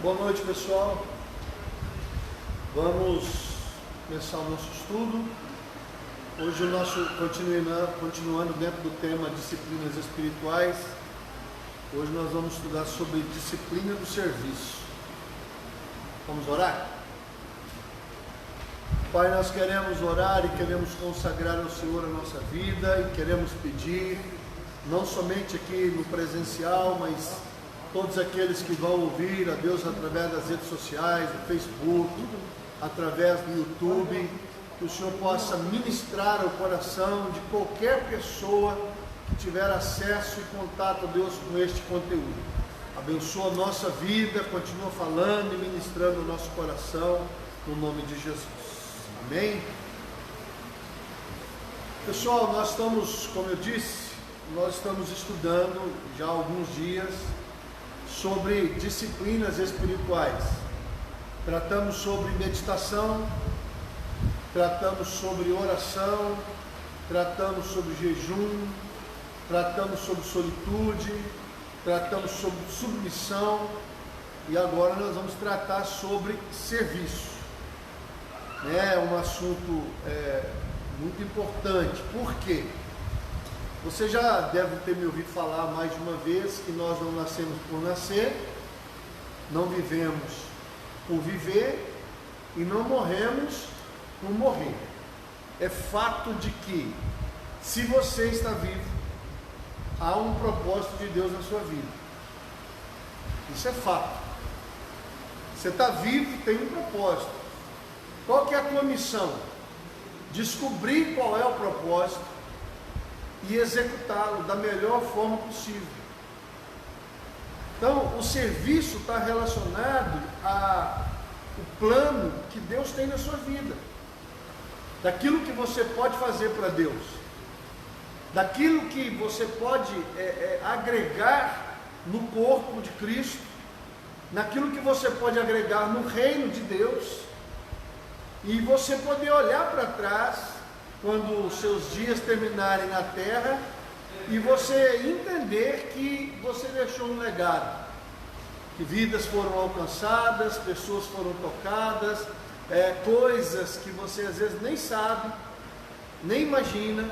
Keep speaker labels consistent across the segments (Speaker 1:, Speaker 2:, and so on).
Speaker 1: Boa noite, pessoal. Vamos começar o nosso estudo. Hoje o nosso continuando dentro do tema disciplinas espirituais. Hoje nós vamos estudar sobre disciplina do serviço. Vamos orar? Pai, nós queremos orar e queremos consagrar ao Senhor a nossa vida e queremos pedir, não somente aqui no presencial, mas todos aqueles que vão ouvir a Deus através das redes sociais, do Facebook, através do YouTube, que o Senhor possa ministrar ao coração de qualquer pessoa que tiver acesso e contato, Deus, com este conteúdo. Abençoa a nossa vida, continua falando e ministrando o nosso coração, no nome de Jesus. Amém? Pessoal, nós estamos, como eu disse, nós estamos estudando já há alguns dias sobre disciplinas espirituais. Tratamos sobre meditação, tratamos sobre oração, tratamos sobre jejum, tratamos sobre solitude, tratamos sobre submissão e agora nós vamos tratar sobre serviço. É um assunto muito importante. Por quê? Você já deve ter me ouvido falar mais de uma vez que nós não nascemos por nascer, não vivemos por viver e não morremos por morrer. É fato de que, se você está vivo, há um propósito de Deus na sua vida. Isso é fato. Você está vivo e tem um propósito. Qual que é a tua missão? Descobrir qual é o propósito e executá-lo da melhor forma possível. Então, o serviço está relacionado ao plano que Deus tem na sua vida, daquilo que você pode fazer para Deus, daquilo que você pode agregar no corpo de Cristo, naquilo que você pode agregar no reino de Deus, e você poder olhar para trás quando os seus dias terminarem na terra e você entender que você deixou um legado, que vidas foram alcançadas, pessoas foram tocadas, coisas que você às vezes nem sabe, nem imagina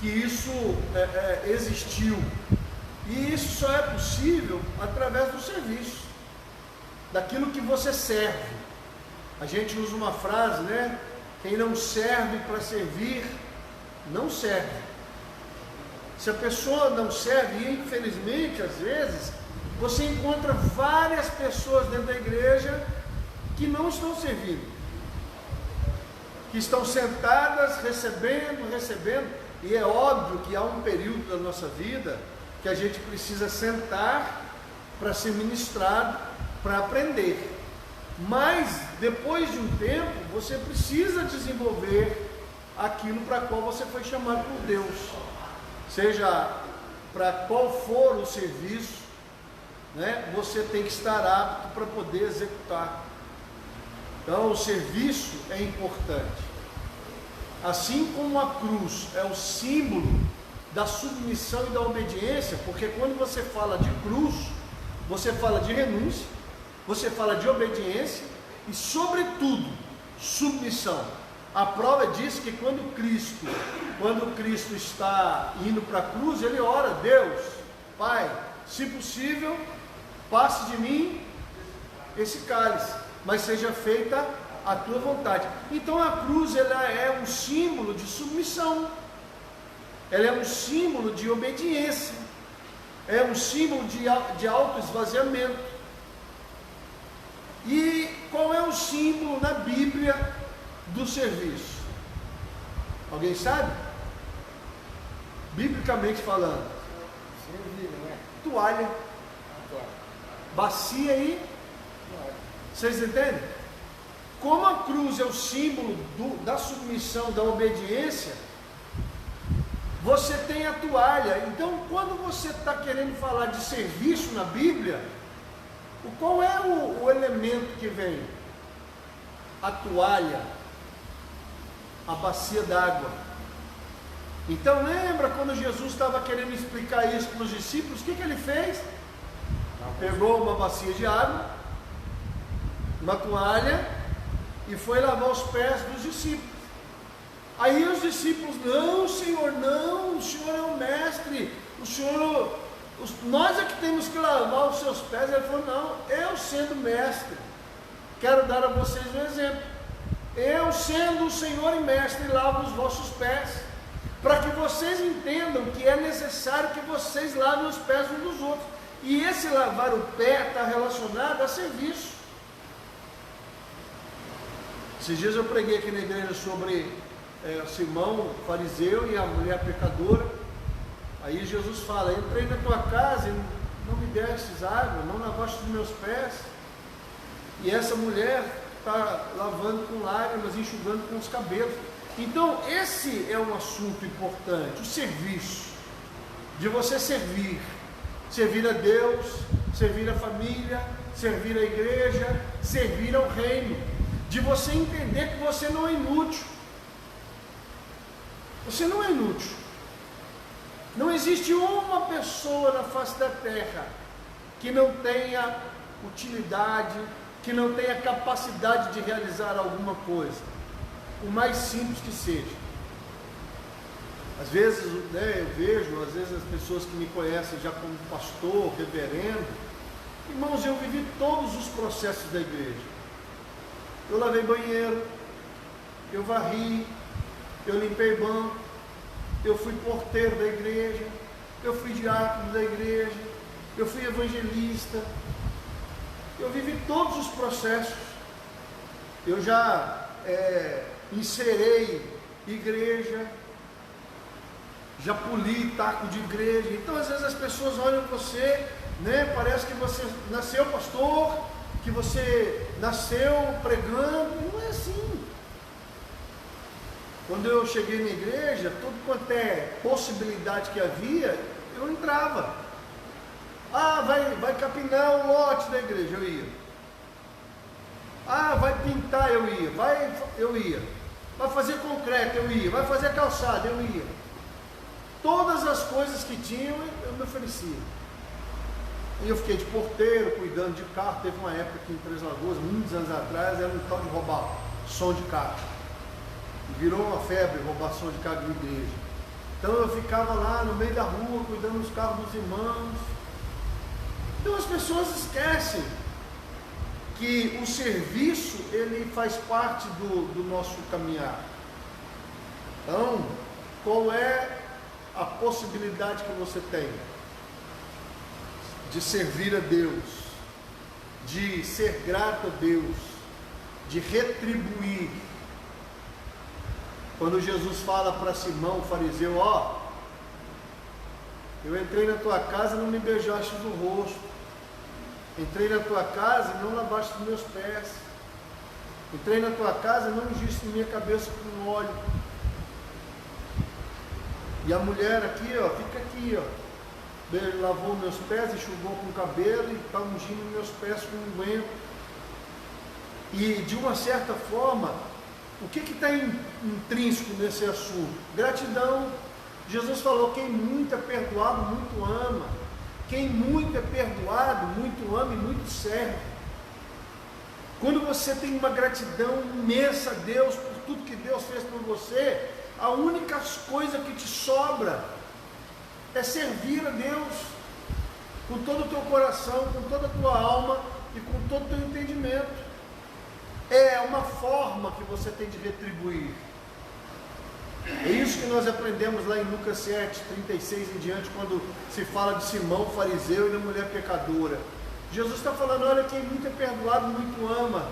Speaker 1: que isso existiu. E isso só é possível através do serviço, daquilo que você serve. A gente usa uma frase, né? Quem não serve para servir, não serve. Se a pessoa não serve, e infelizmente, às vezes, você encontra várias pessoas dentro da igreja que não estão servindo, que estão sentadas, recebendo, e é óbvio que há um período da nossa vida que a gente precisa sentar para ser ministrado, para aprender. Mas, depois de um tempo, você precisa desenvolver aquilo para qual você foi chamado por Deus. Seja para qual for o serviço, né, você tem que estar apto para poder executar. Então, o serviço é importante. Assim como a cruz é o símbolo da submissão e da obediência, porque quando você fala de cruz, você fala de renúncia, você fala de obediência e, sobretudo, submissão. A prova diz que quando Cristo está indo para a cruz, ele ora: Deus, Pai, se possível, passe de mim esse cálice, mas seja feita a tua vontade. Então a cruz, ela é um símbolo de submissão, ela é um símbolo de obediência, é um símbolo de autoesvaziamento. E qual é o símbolo na Bíblia do serviço? Alguém sabe? Biblicamente falando, toalha, bacia e toalha. Vocês entendem? Como a cruz é o símbolo da submissão, da obediência, você tem a toalha. Então, quando você está querendo falar de serviço na Bíblia, qual é o elemento que vem? A toalha, a bacia d'água. Então lembra quando Jesus estava querendo explicar isso para os discípulos, o que ele fez? Pegou uma bacia de água, uma toalha e foi lavar os pés dos discípulos. Aí os discípulos, não, Senhor, não, o Senhor é o mestre, o Senhor, nós é que temos que lavar os seus pés. Ele falou, não, eu sendo mestre, quero dar a vocês um exemplo. Eu sendo o Senhor e mestre, lavo os vossos pés, para que vocês entendam que é necessário que vocês lavem os pés uns dos outros. E esse lavar o pé está relacionado a serviço. Esses dias eu preguei aqui na igreja sobre Simão, fariseu, e a mulher pecadora. Aí Jesus fala, entrei na tua casa e não me destes água, não lavaste os meus pés. E essa mulher está lavando com lágrimas, enxugando com os cabelos. Então esse é um assunto importante, o serviço, de você servir a Deus, servir a família, servir a igreja, servir ao reino, de você entender que você não é inútil. Você não é inútil. Não existe uma pessoa na face da terra que não tenha utilidade, que não tenha capacidade de realizar alguma coisa, o mais simples que seja. Às vezes, eu vejo, às vezes as pessoas que me conhecem já como pastor, reverendo, irmãos, eu vivi todos os processos da igreja. Eu lavei banheiro, eu varri, eu limpei banco, eu fui porteiro da igreja, eu fui diácono da igreja, eu fui evangelista, eu vivi todos os processos. Eu já encerei igreja, já poli taco de igreja. Então às vezes as pessoas olham você, parece que você nasceu pastor, que você nasceu pregando. Não é assim. Quando eu cheguei na igreja, tudo quanto é possibilidade que havia, eu entrava. Vai capinar o lote da igreja, eu ia. Vai pintar, eu ia. Eu ia. Vai fazer concreto, eu ia. Vai fazer calçada, eu ia. Todas as coisas que tinham, eu me oferecia. E eu fiquei de porteiro, cuidando de carro. Teve uma época aqui em Três Lagoas, muitos anos atrás, era um tal de roubar som de carro. E virou uma febre roubar som de carro de igreja. Então eu ficava lá no meio da rua, cuidando dos carros dos irmãos. Então as pessoas esquecem que o serviço, ele faz parte do nosso caminhar. Então, qual é a possibilidade que você tem de servir a Deus, de ser grato a Deus, de retribuir? Quando Jesus fala para Simão, o fariseu, eu entrei na tua casa e não me beijaste no rosto, entrei na tua casa e não lavaste os meus pés, entrei na tua casa e não ungiste minha cabeça com óleo. E a mulher aqui, fica aqui, lavou meus pés, enxugou com o cabelo e está ungindo meus pés com unguento. E de uma certa forma, o que está intrínseco nesse assunto? Gratidão. Jesus falou, quem muito é perdoado, muito ama. Quem muito é perdoado, muito ama e muito serve. Quando você tem uma gratidão imensa a Deus, por tudo que Deus fez por você, a única coisa que te sobra é servir a Deus com todo o teu coração, com toda a tua alma e com todo o teu entendimento. É uma forma que você tem de retribuir. É isso que nós aprendemos lá em Lucas 7, 36 em diante, quando se fala de Simão, fariseu, e da mulher pecadora. Jesus está falando, olha, quem muito é perdoado, muito ama.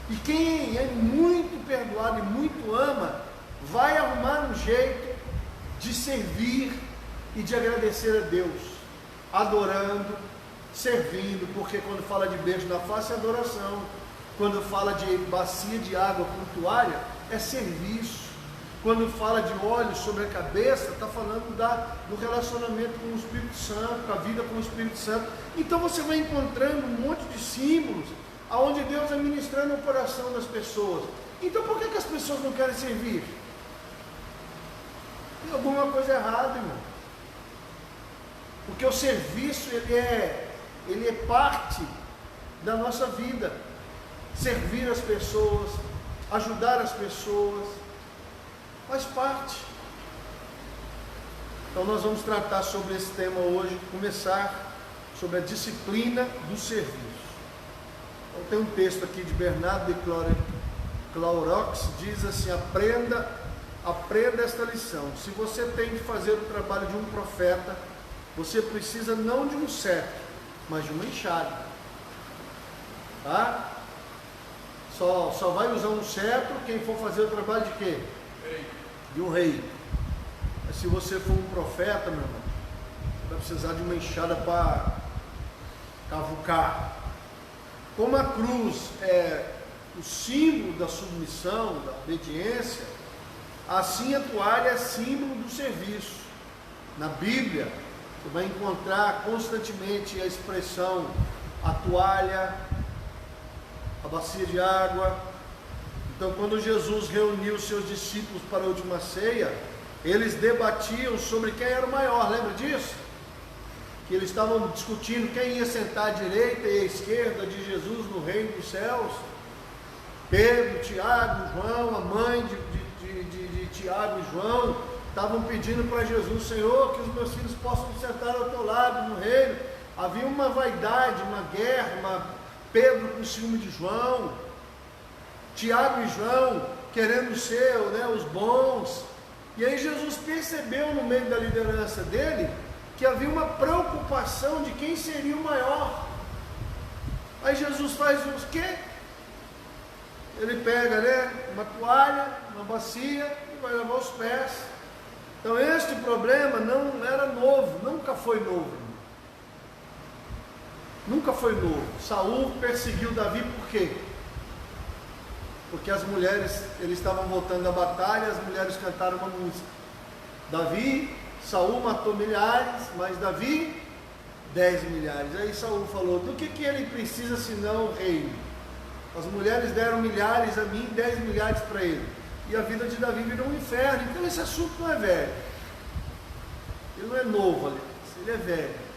Speaker 1: E quem é muito perdoado e muito ama, vai arrumar um jeito de servir e de agradecer a Deus, adorando, servindo, porque quando fala de beijo na face é adoração, quando fala de bacia de água com toalha é serviço, quando fala de óleo sobre a cabeça está falando do relacionamento com o Espírito Santo, com a vida com o Espírito Santo. Então você vai encontrando um monte de símbolos aonde Deus é ministrando o coração das pessoas. Então por que as pessoas não querem servir? Tem alguma coisa errada, irmão. Porque o serviço ele é parte da nossa vida. servir as pessoas, ajudar as pessoas, faz parte. Então nós vamos tratar sobre esse tema hoje, começar sobre a disciplina do serviço. Então tem um texto aqui de Bernardo de Clairvaux, diz assim: aprenda esta lição. Se você tem que fazer o trabalho de um profeta, você precisa não de um cetro, mas de uma enxada. Tá? Só vai usar um cetro quem for fazer o trabalho de quê? De um rei. Mas se você for um profeta, meu irmão, você vai precisar de uma enxada para cavucar. Como a cruz é o símbolo da submissão, da obediência, assim a toalha é símbolo do serviço. Na Bíblia, você vai encontrar constantemente a expressão a toalha, a bacia de água. Então, quando Jesus reuniu os seus discípulos para a última ceia, eles debatiam sobre quem era o maior, lembra disso? Que eles estavam discutindo quem ia sentar à direita e à esquerda de Jesus no reino dos céus. Pedro, Tiago, João, a mãe de Tiago e João, estavam pedindo para Jesus: Senhor, que os meus filhos possam sentar ao teu lado no reino. Havia uma vaidade, uma guerra, Pedro com ciúme de João, Tiago e João querendo ser, os bons. E aí Jesus percebeu no meio da liderança dele que havia uma preocupação de quem seria o maior. Aí Jesus faz o quê? Ele pega, uma toalha, uma bacia e vai lavar os pés. Então este problema não era novo, nunca foi novo. Nunca foi novo. Saul perseguiu Davi por quê? Porque as mulheres, eles estavam voltando da batalha, as mulheres cantaram uma música. Saul matou milhares, mas Davi 10 milhares. Aí Saul falou: do que ele precisa senão o reino? As mulheres deram milhares a mim, 10 milhares para ele. E a vida de Davi virou um inferno. Então esse assunto não é velho. Ele não é novo, aliás, ele é velho.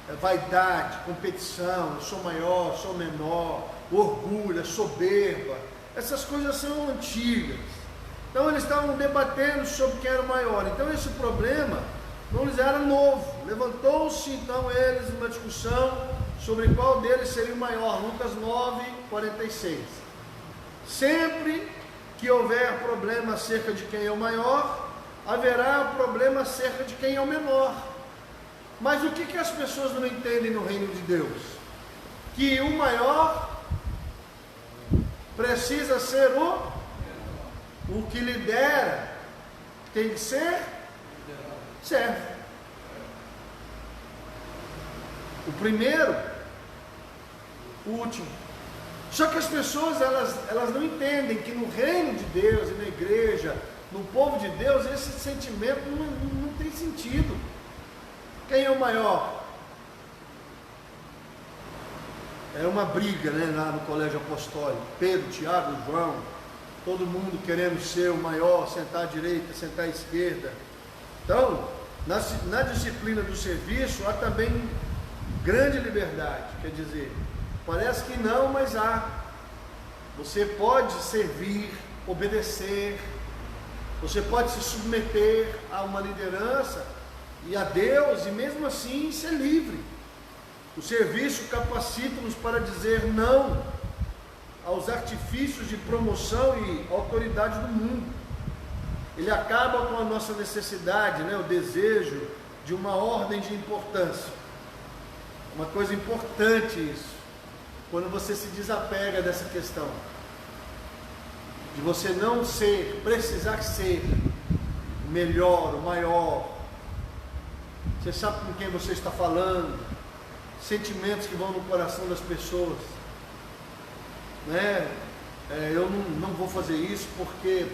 Speaker 1: É vaidade, competição, eu sou maior, sou menor, orgulho, soberba. Essas coisas são antigas. Então eles estavam debatendo sobre quem era o maior. Então esse problema não lhes era novo. Levantou-se então eles uma discussão sobre qual deles seria o maior. Lucas 9:46. Sempre que houver problema acerca de quem é o maior, haverá problema acerca de quem é o menor. Mas o que as pessoas não entendem no reino de Deus? Que o maior precisa ser o que lidera, tem que ser servo. O primeiro, o último. Só que as pessoas elas não entendem que no reino de Deus e na igreja, no povo de Deus, esse sentimento não tem sentido. Quem é o maior? Era uma briga, lá no colégio apostólico. Pedro, Tiago, João, todo mundo querendo ser o maior, sentar à direita, sentar à esquerda. Então, na disciplina do serviço, há também grande liberdade. Quer dizer, parece que não, mas há. Você pode servir, obedecer, você pode se submeter a uma liderança e a Deus, e mesmo assim ser livre. O serviço capacita-nos para dizer não aos artifícios de promoção e autoridade do mundo. Ele acaba com a nossa necessidade, o desejo de uma ordem de importância. Uma coisa importante isso, quando você se desapega dessa questão, de você não precisar ser o melhor, o maior. Você sabe com quem você está falando, sentimentos que vão no coração das pessoas, eu não vou fazer isso porque,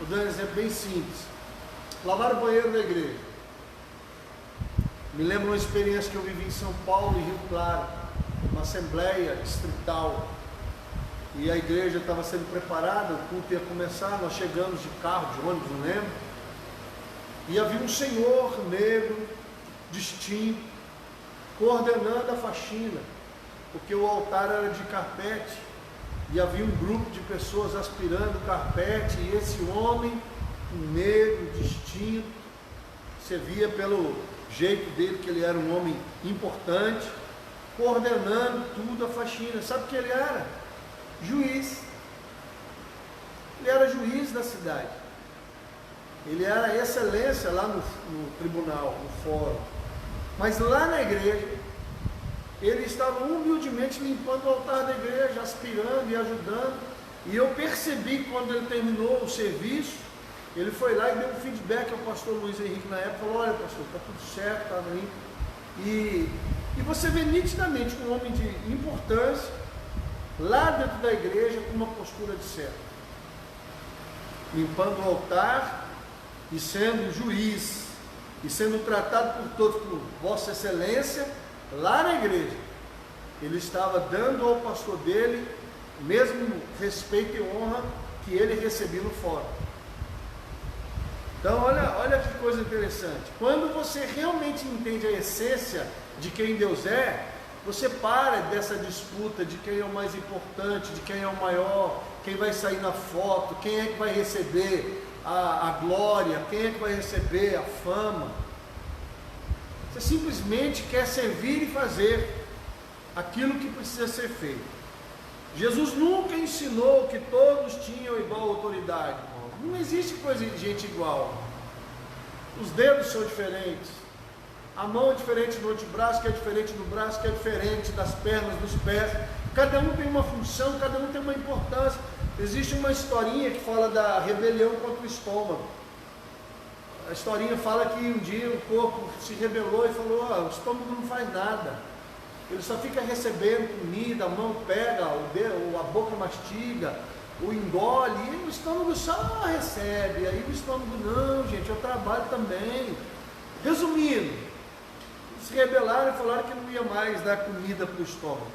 Speaker 1: vou dar um exemplo bem simples: lavar o banheiro da igreja. Me lembro uma experiência que eu vivi em São Paulo e Rio Claro, uma assembleia distrital, e a igreja estava sendo preparada, o culto ia começar, nós chegamos de carro, de ônibus, não lembro, e havia um senhor negro, distinto, coordenando a faxina, porque o altar era de carpete, e havia um grupo de pessoas aspirando o carpete, e esse homem, negro, distinto, você via pelo jeito dele que ele era um homem importante, coordenando tudo a faxina. Sabe o que ele era? Juiz. Ele era juiz da cidade. Ele era a excelência lá no tribunal, no fórum. Mas lá na igreja, ele estava humildemente limpando o altar da igreja, aspirando e ajudando. E eu percebi quando ele terminou o serviço, ele foi lá e deu um feedback ao pastor Luiz Henrique na época, falou: olha, pastor, está tudo certo, está limpo. E você vê nitidamente um homem de importância lá dentro da igreja com uma postura de servo, limpando o altar e sendo juiz, e sendo tratado por todos por Vossa Excelência. Lá na igreja, ele estava dando ao pastor dele o mesmo respeito e honra que ele recebia no fórum. Então olha que coisa interessante. Quando você realmente entende a essência de quem Deus é, você para dessa disputa de quem é o mais importante, de quem é o maior, quem vai sair na foto, quem é que vai receber a glória, quem é que vai receber a fama. Você simplesmente quer servir e fazer aquilo que precisa ser feito. Jesus nunca ensinou que todos tinham igual autoridade. Não existe coisa de gente igual. Os dedos são diferentes, a mão é diferente do antebraço, que é diferente do braço, que é diferente das pernas, dos pés. Cada um tem uma função, cada um tem uma importância. Existe uma historinha que fala da rebelião contra o estômago. A historinha fala que um dia o corpo se rebelou e falou: o estômago não faz nada, ele só fica recebendo comida, a mão pega, a boca mastiga, o engole, e o estômago só recebe. Aí o estômago: não, gente, eu trabalho também. Resumindo, se rebelaram e falaram que não ia mais dar comida para o estômago.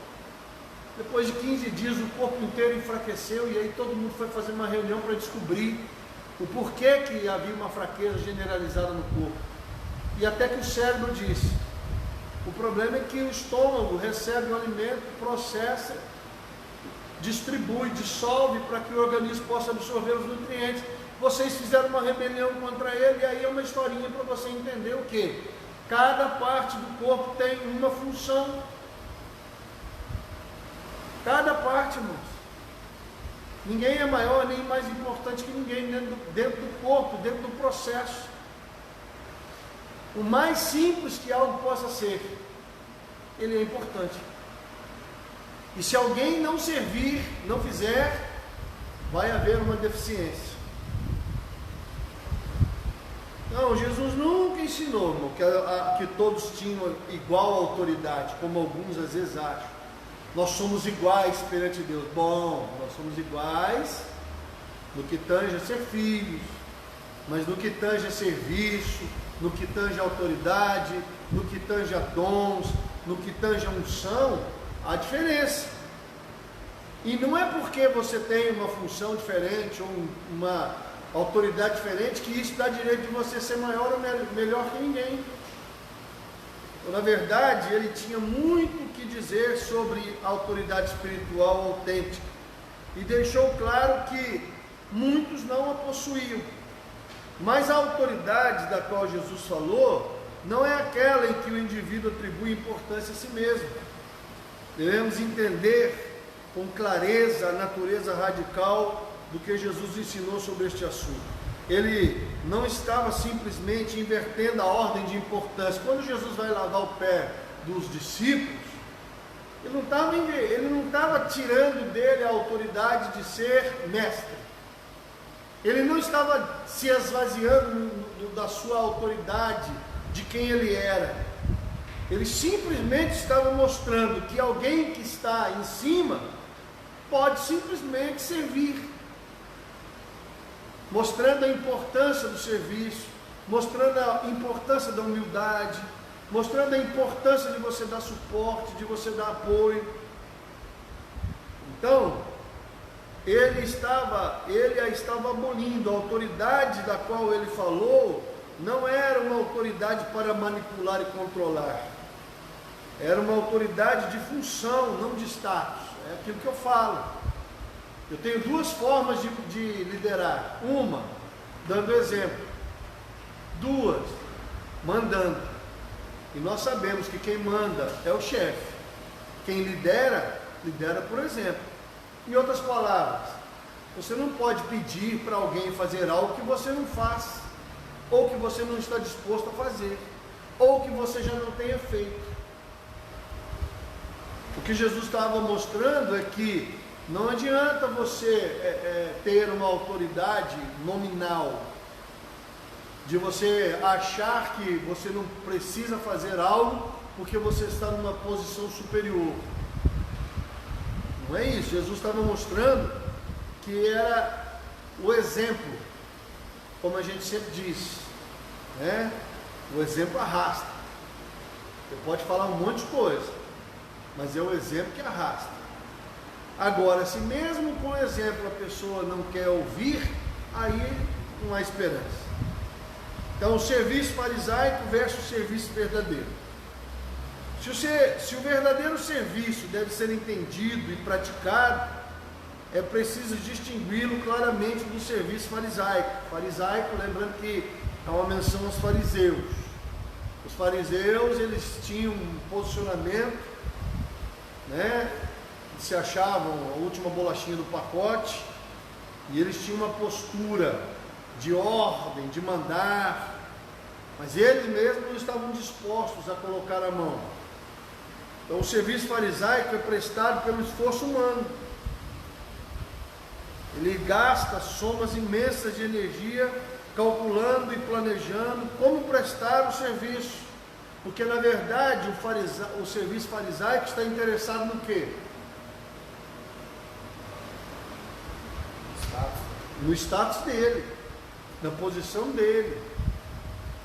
Speaker 1: Depois de 15 dias o corpo inteiro enfraqueceu, e aí todo mundo foi fazer uma reunião para descobrir o porquê que havia uma fraqueza generalizada no corpo. E até que o cérebro disse: o problema é que o estômago recebe o alimento, processa, distribui, dissolve para que o organismo possa absorver os nutrientes. Vocês fizeram uma rebelião contra ele, e aí é uma historinha para você entender o que? Cada parte do corpo tem uma função. Cada parte, irmãos. Ninguém é maior nem mais importante que ninguém dentro do corpo, dentro do processo. O mais simples que algo possa ser, ele é importante. E se alguém não servir, não fizer, vai haver uma deficiência. Não, Jesus nunca ensinou, irmão, que todos tinham igual autoridade, como alguns às vezes acham. Nós somos iguais perante Deus. Bom, nós somos iguais no que tange a ser filhos, mas no que tange a serviço, no que tange a autoridade, no que tange a dons, no que tange a unção, há diferença. E não é porque você tem uma função diferente ou uma autoridade diferente que isso dá direito de você ser maior ou melhor que ninguém. Na verdade, ele tinha muito o que dizer sobre a autoridade espiritual autêntica, e deixou claro que muitos não a possuíam. Mas a autoridade da qual Jesus falou não é aquela em que o indivíduo atribui importância a si mesmo. Devemos entender com clareza a natureza radical do que Jesus ensinou sobre este assunto. Ele não estava simplesmente invertendo a ordem de importância. Quando Jesus vai lavar o pé dos discípulos, ele não estava tirando dele a autoridade de ser mestre. Ele não estava se esvaziando da sua autoridade, de quem ele era. Ele simplesmente estava mostrando que alguém que está em cima pode simplesmente servir, mostrando a importância do serviço, mostrando a importância da humildade, mostrando a importância de você dar suporte, de você dar apoio. Então, ele a estava abolindo. A autoridade da qual ele falou não era uma autoridade para manipular e controlar, era uma autoridade de função, não de status. É aquilo que eu falo. Eu tenho duas formas de liderar. Uma, dando exemplo. Duas, mandando. E nós sabemos que quem manda é o chefe. Quem lidera, lidera por exemplo. Em outras palavras, você não pode pedir para alguém fazer algo que você não faz, ou que você não está disposto a fazer, ou que você já não tenha feito. O que Jesus estava mostrando é que não adianta você ter uma autoridade nominal, de você achar que você não precisa fazer algo porque você está numa posição superior. Não é isso. Jesus estava mostrando que era o exemplo, como a gente sempre diz, né? O exemplo arrasta. Você pode falar um monte de coisa, mas é o exemplo que arrasta. Agora, se mesmo com o exemplo a pessoa não quer ouvir, aí não há esperança. Então, o serviço farisaico versus o serviço verdadeiro. Se o verdadeiro serviço deve ser entendido e praticado, é preciso distingui-lo claramente do serviço farisaico. Farisaico, lembrando que é uma menção aos fariseus. Os fariseus, eles tinham um posicionamento, né? Se achavam a última bolachinha do pacote, e eles tinham uma postura de ordem, de mandar, mas eles mesmos não estavam dispostos a colocar a mão. Então o serviço farisaico é prestado pelo esforço humano. Ele gasta somas imensas de energia calculando e planejando como prestar o serviço, porque na verdade o serviço farisaico está interessado no quê? No status dele, na posição dele.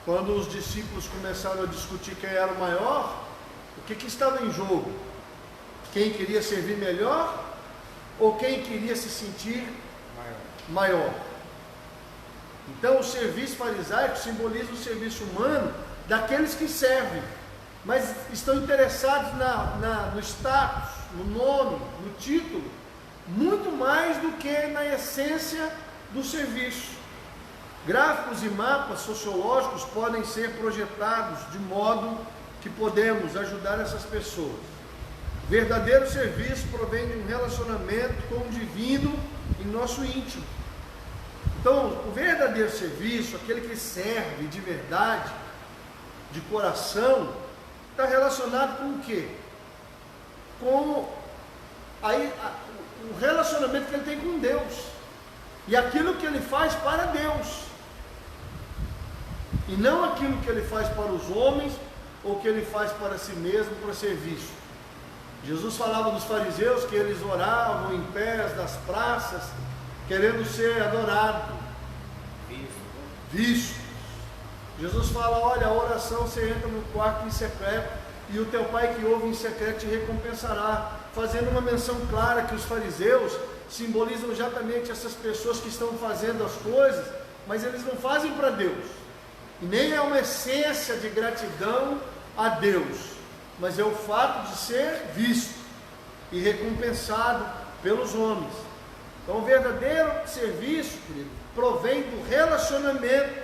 Speaker 1: Quando os discípulos começaram a discutir quem era o maior, o que estava em jogo? Quem queria servir melhor ou quem queria se sentir maior? Então o serviço farisaico simboliza o serviço humano daqueles que servem, mas estão interessados no status, no nome, no título, muito mais do que na essência do serviço. Gráficos e mapas sociológicos podem ser projetados de modo que podemos ajudar essas pessoas. Verdadeiro serviço provém de um relacionamento com o divino em nosso íntimo. Então, o verdadeiro serviço, aquele que serve de verdade, de coração, está relacionado com o quê? Com o relacionamento que ele tem com Deus e aquilo que ele faz para Deus, e não aquilo que ele faz para os homens ou que ele faz para si mesmo, para serviço. Jesus falava dos fariseus que eles oravam em pés das praças, querendo ser adorado, visto. Jesus fala: olha, a oração, você entra no quarto em secreto e o teu pai que ouve em secreto te recompensará, fazendo uma menção clara que os fariseus simbolizam exatamente essas pessoas que estão fazendo as coisas, mas eles não fazem para Deus, e nem é uma essência de gratidão a Deus, mas é o fato de ser visto e recompensado pelos homens. Então o verdadeiro serviço, querido, provém do relacionamento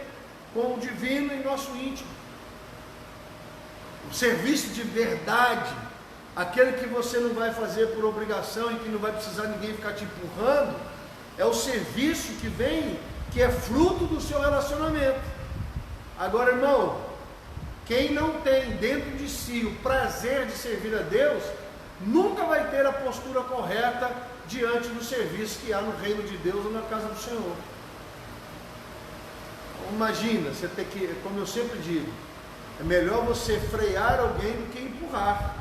Speaker 1: com o divino em nosso íntimo. O serviço de verdade, aquele que você não vai fazer por obrigação e que não vai precisar ninguém ficar te empurrando, é o serviço que vem, que é fruto do seu relacionamento. Agora, irmão, quem não tem dentro de si o prazer de servir a Deus, nunca vai ter a postura correta diante do serviço que há no reino de Deus ou na casa do Senhor. Imagina, você ter que, como eu sempre digo, é melhor você frear alguém do que empurrar.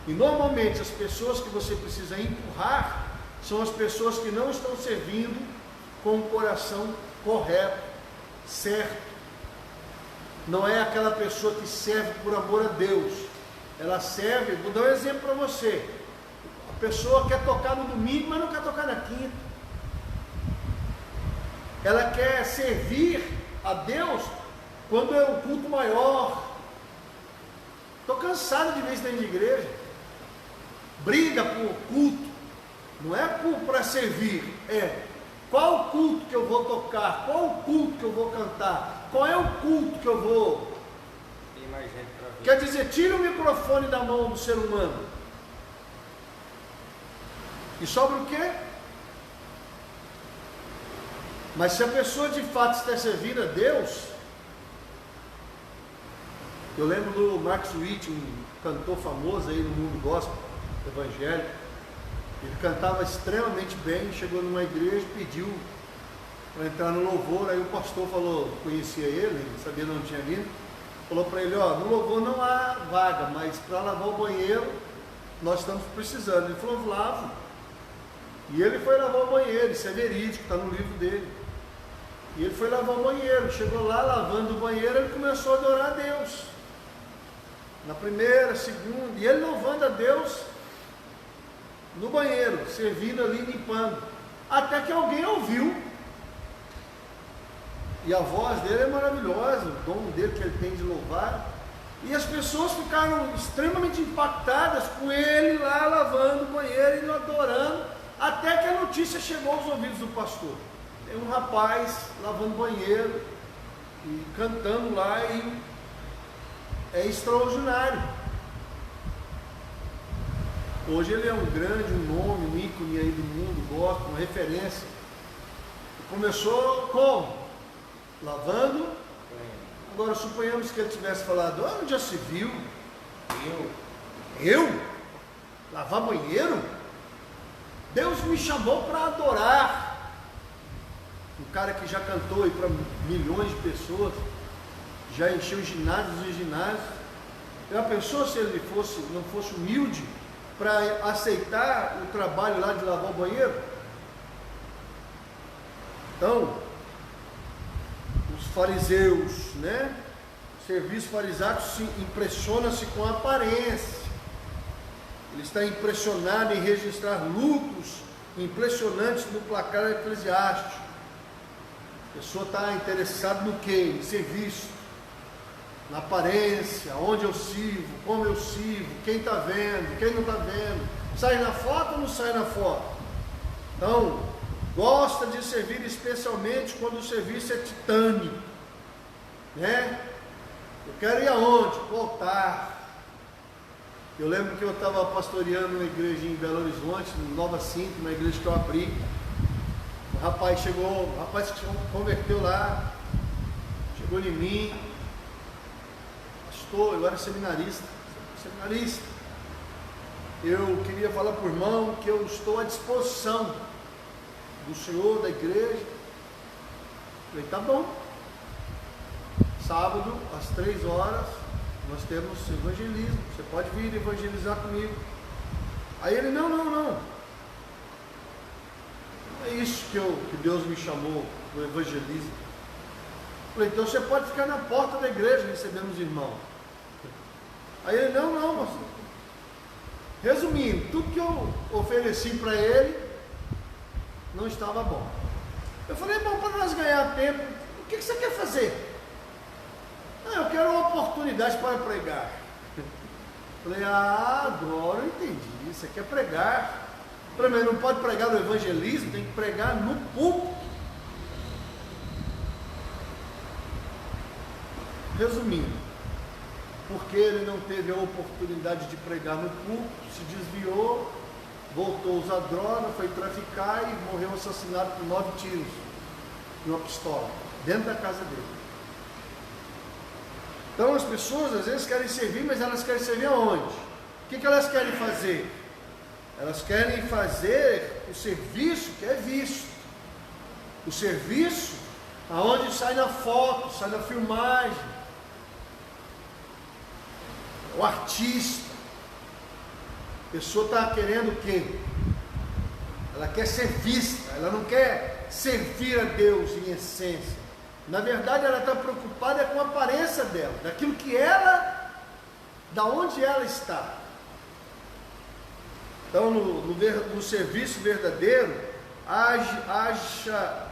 Speaker 1: E normalmente as pessoas que você precisa empurrar são as pessoas que não estão servindo com o coração correto, certo. Não é aquela pessoa que serve por amor a Deus. Ela serve, vou dar um exemplo para você. A pessoa quer tocar no domingo, mas não quer tocar na quinta. Ela quer servir a Deus quando é o culto maior. Estou cansado de ver isso dentro de igreja. Briga por culto. Não é para servir, é qual o culto que eu vou tocar, qual o culto que eu vou cantar, qual é o culto que eu vou...
Speaker 2: Tem mais gente pra ver.
Speaker 1: Quer dizer, tira o microfone da mão do ser humano. E sobra o quê? Mas se a pessoa de fato está servindo a Deus... Eu lembro do Max Witt, um cantor famoso aí no mundo gospel, evangélico. Ele cantava extremamente bem, chegou numa igreja, pediu para entrar no louvor, aí o pastor falou, conhecia ele, sabia de onde tinha vindo, falou para ele, ó, no louvor não há vaga, mas para lavar o banheiro nós estamos precisando. Ele falou, lavo. E ele foi lavar o banheiro, isso é verídico, está no livro dele. E ele foi lavar o banheiro, chegou lá lavando o banheiro, ele começou a adorar a Deus. Na primeira, segunda, e ele louvando a Deus no banheiro, servindo ali, limpando. Até que alguém ouviu. E a voz dele é maravilhosa, o dom dele que ele tem de louvar. E as pessoas ficaram extremamente impactadas com ele lá lavando o banheiro e adorando, até que a notícia chegou aos ouvidos do pastor. Tem um rapaz lavando banheiro e cantando lá, e é extraordinário. Hoje ele é um grande, um nome, um ícone aí do mundo, gosta, uma referência. Começou como? Lavando. Agora suponhamos que ele tivesse falado, onde já se viu? Eu? Lavar banheiro? Deus me chamou para adorar. Um cara que já cantou aí para milhões de pessoas, já encheu ginásios e ginásios. Já pensou se ele não fosse humilde para aceitar o trabalho lá de lavar o banheiro? Então, os fariseus, né? O serviço farisaico impressiona-se com a aparência. Ele está impressionado em registrar lucros impressionantes no placar eclesiástico. A pessoa está interessada no quê? Em ser visto, na aparência, onde eu sirvo, como eu sirvo, quem está vendo, quem não está vendo, sai na foto ou não sai na foto? Então, gosta de servir especialmente quando o serviço é titânio, né? Eu quero ir aonde? Pro altar. Eu lembro que eu estava pastoreando uma igreja em Belo Horizonte, no Nova Cinta, uma igreja que eu abri. O rapaz que converteu lá, chegou em mim, pastor, eu era seminarista, eu queria falar para o irmão que eu estou à disposição do senhor, da igreja. Eu falei, tá bom, sábado às 3 horas nós temos evangelismo, você pode vir evangelizar comigo. Aí ele, não é isso que Deus me chamou, do evangelismo. Eu falei, então você pode ficar na porta da igreja recebendo os irmãos. Aí ele, não, pastor. Resumindo, tudo que eu ofereci para ele não estava bom. Eu falei, bom, para nós ganhar tempo, o que você quer fazer? Eu quero uma oportunidade para pregar. Eu falei, agora eu entendi, você quer pregar. Primeiro, não pode pregar no evangelismo, tem que pregar no púlpito. Resumindo, porque ele não teve a oportunidade de pregar no púlpito, se desviou, voltou a usar droga, foi traficar e morreu assassinado por 9 tiros de uma pistola, dentro da casa dele. Então as pessoas às vezes querem servir, mas elas querem servir aonde? O que elas querem fazer? Elas querem fazer o serviço que é visto. O serviço aonde sai na foto, sai na filmagem. O artista. A pessoa está querendo o quê? Ela quer ser vista, ela não quer servir a Deus em essência. Na verdade, ela está preocupada com a aparência dela, daquilo que ela, da onde ela está. Então, no serviço verdadeiro, acha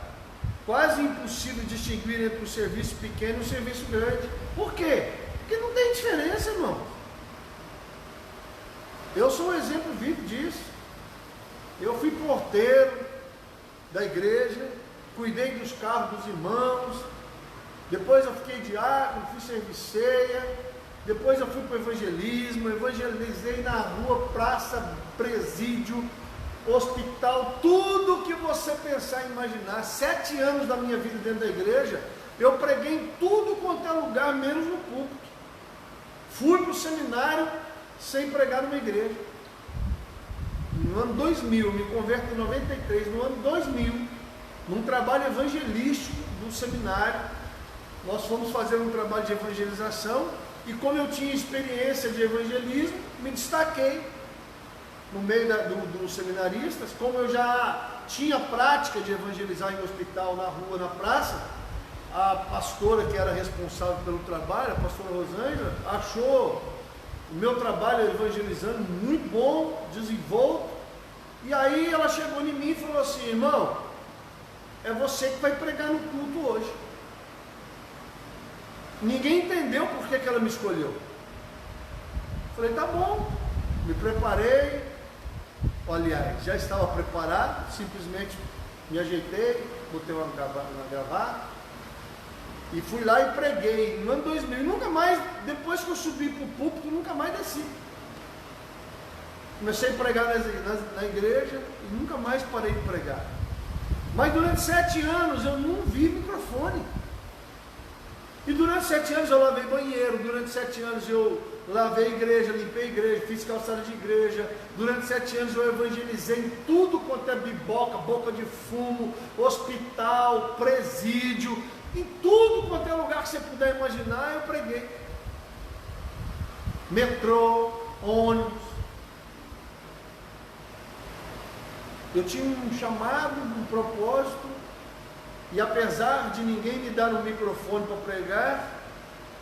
Speaker 1: quase impossível distinguir entre o serviço pequeno e o serviço grande. Por quê? Porque não tem diferença, irmão. Eu sou um exemplo vivo disso. Eu fui porteiro da igreja, cuidei dos carros dos irmãos, depois eu fiquei diácono, fui servir ceia, depois eu fui para o evangelismo, evangelizei na rua, praça, presídio, hospital, tudo que você pensar e imaginar. 7 anos da minha vida dentro da igreja, eu preguei em tudo quanto é lugar, menos no púlpito. Fui para o seminário sem pregar numa igreja. No ano 2000, me converto em 93, no ano 2000, num trabalho evangelístico do seminário, nós fomos fazer um trabalho de evangelização, e como eu tinha experiência de evangelismo, me destaquei no meio dos seminaristas. Como eu já tinha prática de evangelizar em hospital, na rua, na praça, a pastora que era responsável pelo trabalho, a pastora Rosângela, achou o meu trabalho evangelizando muito bom, desenvolto, e aí ela chegou em mim e falou assim: irmão, é você que vai pregar no culto hoje. Ninguém entendeu por que ela me escolheu. Falei, tá bom, me preparei, aliás, já estava preparado, simplesmente me ajeitei, botei uma gravata e fui lá e preguei no ano 2000, e nunca mais, depois que eu subi para o púlpito, nunca mais desci. Comecei a pregar na igreja e nunca mais parei de pregar. Mas durante 7 anos eu não vi microfone. E durante 7 anos eu lavei banheiro, durante 7 anos eu lavei igreja, limpei igreja, fiz calçada de igreja, durante 7 anos eu evangelizei em tudo quanto é biboca, boca de fumo, hospital, presídio, em tudo quanto é lugar que você puder imaginar, eu preguei. Metrô, ônibus. Eu tinha um chamado, um propósito, e apesar de ninguém me dar um microfone para pregar,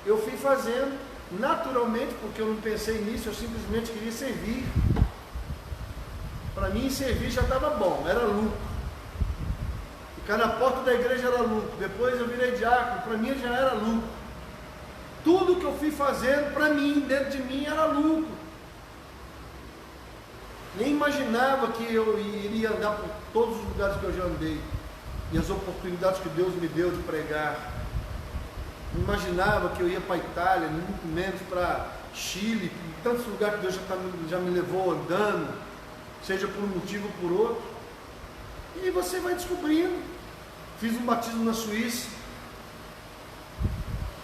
Speaker 1: eu fui fazendo naturalmente, porque eu não pensei nisso, eu simplesmente queria servir. Para mim servir já estava bom, era lucro. Ficar na porta da igreja era lucro. Depois eu virei diácono, para mim já era lucro. Tudo que eu fui fazendo, para mim, dentro de mim, era lucro. Nem imaginava que eu iria andar por todos os lugares que eu já andei, e as oportunidades que Deus me deu de pregar. Não imaginava que eu ia para a Itália, muito menos para Chile, tantos lugares que Deus já me levou andando, seja por um motivo ou por outro. E você vai descobrindo. Fiz um batismo na Suíça.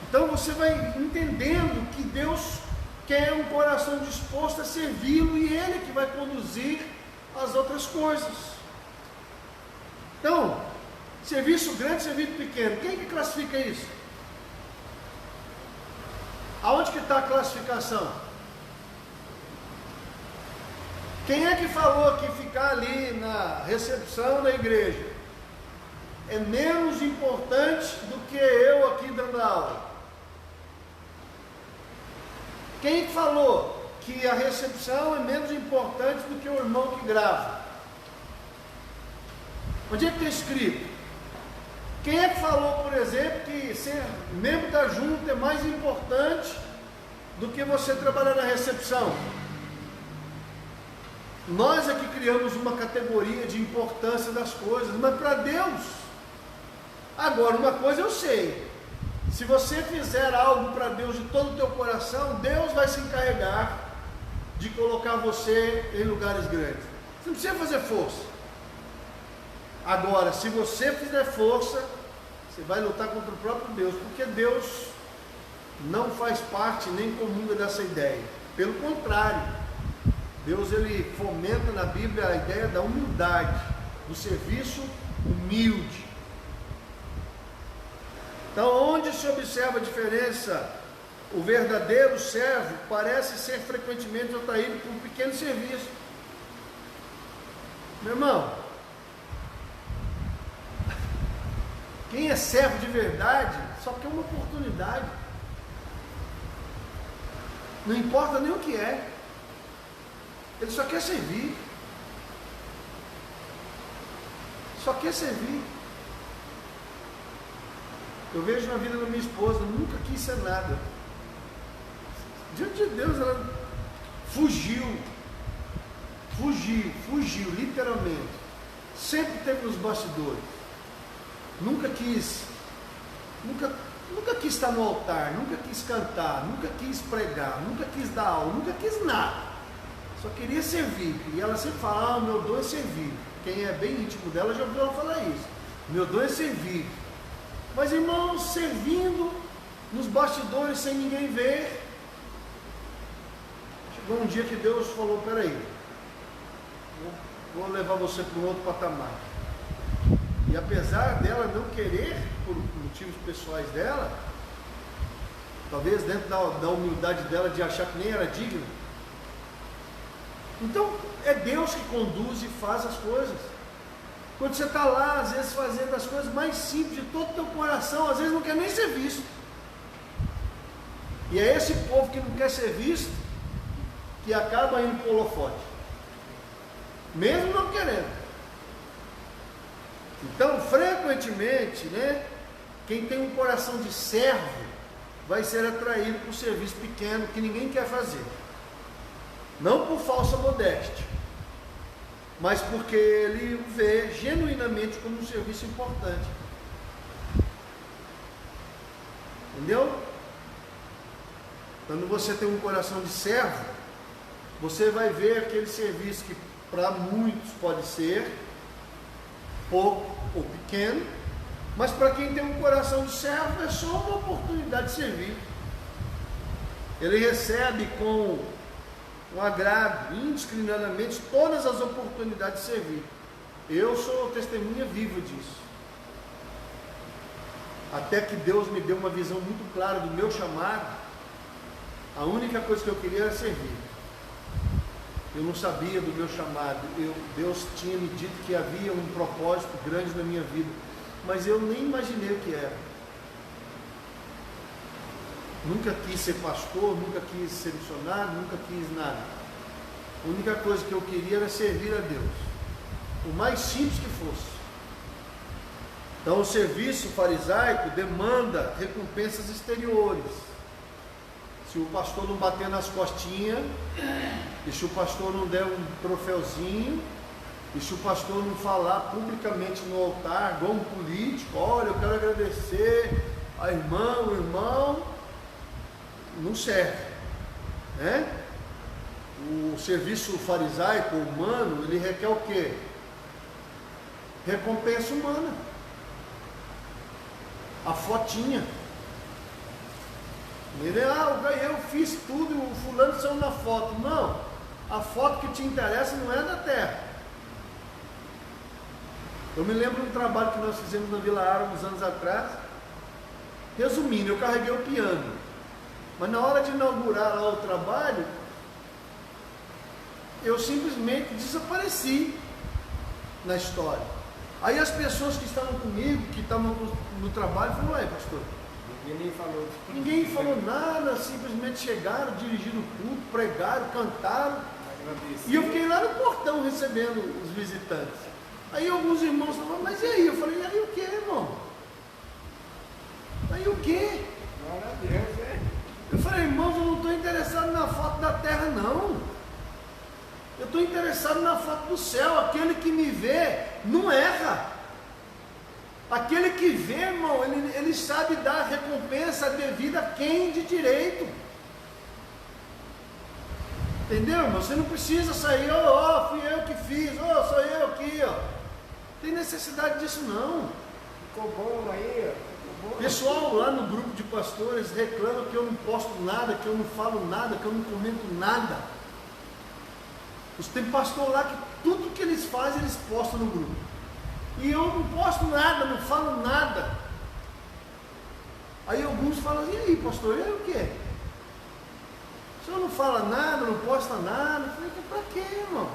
Speaker 1: Então você vai entendendo que Deus quer um coração disposto a servi-lo, e Ele que vai conduzir as outras coisas. Então, serviço grande, serviço pequeno, quem que classifica isso? Aonde que está a classificação? Quem é que falou que ficar ali na recepção da igreja é menos importante do que eu aqui dando aula? Quem falou que a recepção é menos importante do que o irmão que grava? Onde é que está escrito? Quem é que falou, por exemplo, que ser membro da junta é mais importante do que você trabalhar na recepção? Nós é que criamos uma categoria de importância das coisas, mas para Deus. Agora, uma coisa eu sei: se você fizer algo para Deus de todo o teu coração, Deus vai se encarregar de colocar você em lugares grandes. Você não precisa fazer força. Agora, se você fizer força, você vai lutar contra o próprio Deus, porque Deus não faz parte nem comunga dessa ideia. Pelo contrário, Deus ele fomenta na Bíblia a ideia da humildade, do serviço humilde. Então, onde se observa a diferença, o verdadeiro servo parece ser frequentemente atraído por um pequeno serviço. Meu irmão, quem é servo de verdade só quer uma oportunidade. Não importa nem o que é. Ele só quer servir. Só quer servir. Eu vejo na vida da minha esposa, nunca quis ser nada. Diante de Deus ela fugiu fugiu, literalmente. Sempre teve nos bastidores. Nunca quis estar no altar, nunca quis cantar, nunca quis pregar, nunca quis dar aula, nunca quis nada. Só queria servir. E ela sempre fala, meu dom é servir. Quem é bem íntimo dela já ouviu ela falar isso. Meu dom é servir. Mas, irmãos, servindo nos bastidores sem ninguém ver. Chegou um dia que Deus falou, peraí, vou levar você para um outro patamar. E apesar dela não querer, por motivos pessoais dela, talvez dentro da humildade dela de achar que nem era digna, então é Deus que conduz e faz as coisas. Quando você está lá, às vezes fazendo as coisas mais simples de todo o teu coração, às vezes não quer nem ser visto. E é esse povo que não quer ser visto que acaba indo para o holofote, mesmo não querendo. Então, frequentemente, quem tem um coração de servo vai ser atraído por um serviço pequeno que ninguém quer fazer. Não por falsa modéstia, mas porque ele o vê genuinamente como um serviço importante. Entendeu? Quando você tem um coração de servo, você vai ver aquele serviço que para muitos pode ser pouco ou pequeno, mas para quem tem um coração de servo é só uma oportunidade de servir. Ele recebe com um agrado, indiscriminadamente, todas as oportunidades de servir. Eu sou testemunha viva disso. Até que Deus me deu uma visão muito clara do meu chamado, a única coisa que eu queria era servir. Eu não sabia do meu chamado. Deus tinha me dito que havia um propósito grande na minha vida, mas eu nem imaginei o que era. Nunca quis ser pastor, nunca quis ser missionário, nunca quis nada. A única coisa que eu queria era servir a Deus, o mais simples que fosse. Então o serviço farisaico demanda recompensas exteriores. Se o pastor não bater nas costinhas, e se o pastor não der um troféuzinho, e se o pastor não falar publicamente no altar, igual um político, olha, eu quero agradecer a irmã, o irmão, não serve, O serviço farisaico, humano, ele requer o quê? Recompensa humana. A fotinha. Eu fiz tudo, o fulano saiu na foto. Não, a foto que te interessa não é da terra. Eu me lembro de um trabalho que nós fizemos na Vila Ara uns anos atrás. Resumindo, eu carreguei o piano, mas na hora de inaugurar lá o trabalho, eu simplesmente desapareci na história. Aí as pessoas que estavam comigo, que estavam no trabalho, falaram, ué, pastor, ninguém falou nada, simplesmente chegaram, dirigiram o culto, pregaram, cantaram. E eu fiquei lá no portão recebendo os visitantes. Aí alguns irmãos falaram, mas e aí? Eu falei, e aí o que, irmão? Aí o que?
Speaker 2: Glória a Deus,
Speaker 1: Eu falei, irmãos, eu não estou interessado na foto da terra, não. Eu estou interessado na foto do céu. Aquele que me vê não erra. Aquele que vê, irmão, ele sabe dar recompensa devida a quem de direito. Entendeu, irmão? Você não precisa sair, fui eu que fiz, sou eu aqui, Não tem necessidade disso, não.
Speaker 2: Ficou bom aí,
Speaker 1: Pessoal lá no grupo de pastores reclama que eu não posto nada, que eu não falo nada, que eu não comento nada. Tem pastor lá que tudo que eles fazem, eles postam no grupo. E eu não posto nada, não falo nada. Aí alguns falam, e aí, pastor, e aí o quê? O senhor não fala nada, não posta nada? Eu falei, para quê, irmão?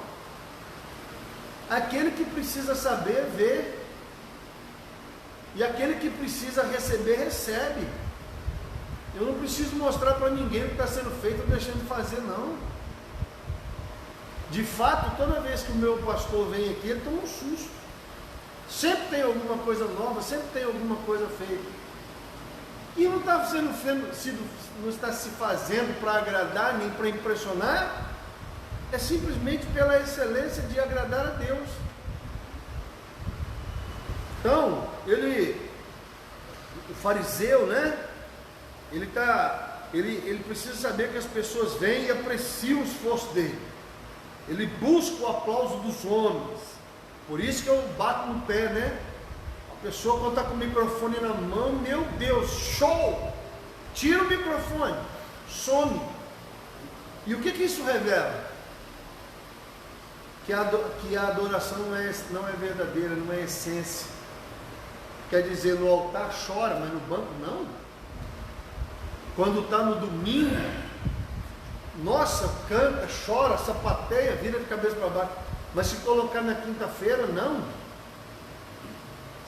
Speaker 1: Aquele que precisa saber, vê. E aquele que precisa receber, recebe. Eu não preciso mostrar para ninguém o que está sendo feito ou deixando de fazer, não. De fato, toda vez que o meu pastor vem aqui, ele toma um susto. Sempre tem alguma coisa nova, sempre tem alguma coisa feita. E não está se fazendo para agradar, nem para impressionar. é simplesmente pela excelência de agradar a Deus. Então, o fariseu, né? Ele precisa saber que as pessoas vêm e apreciam o esforço dele. Ele busca o aplauso dos homens. Por isso que eu bato no pé, né? A pessoa quando está com o microfone na mão, meu Deus, show! Tira o microfone, some. E o que isso revela? Que a adoração não é verdadeira, não é essência. Quer dizer, no altar chora, mas no banco não. Quando está no domingo, nossa, canta, chora, sapateia, vira de cabeça para baixo. Mas se colocar na quinta-feira, não.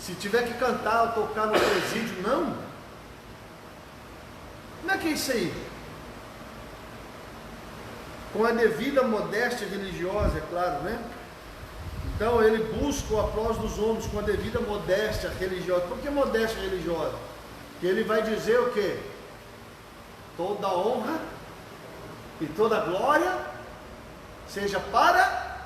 Speaker 1: Se tiver que cantar ou tocar no presídio, não. Como é que é isso aí? Com a devida modéstia religiosa, é claro, né? Então ele busca o aplauso dos homens com a devida modéstia religiosa. Por que modéstia religiosa? Que ele vai dizer o quê? Toda honra e toda glória seja para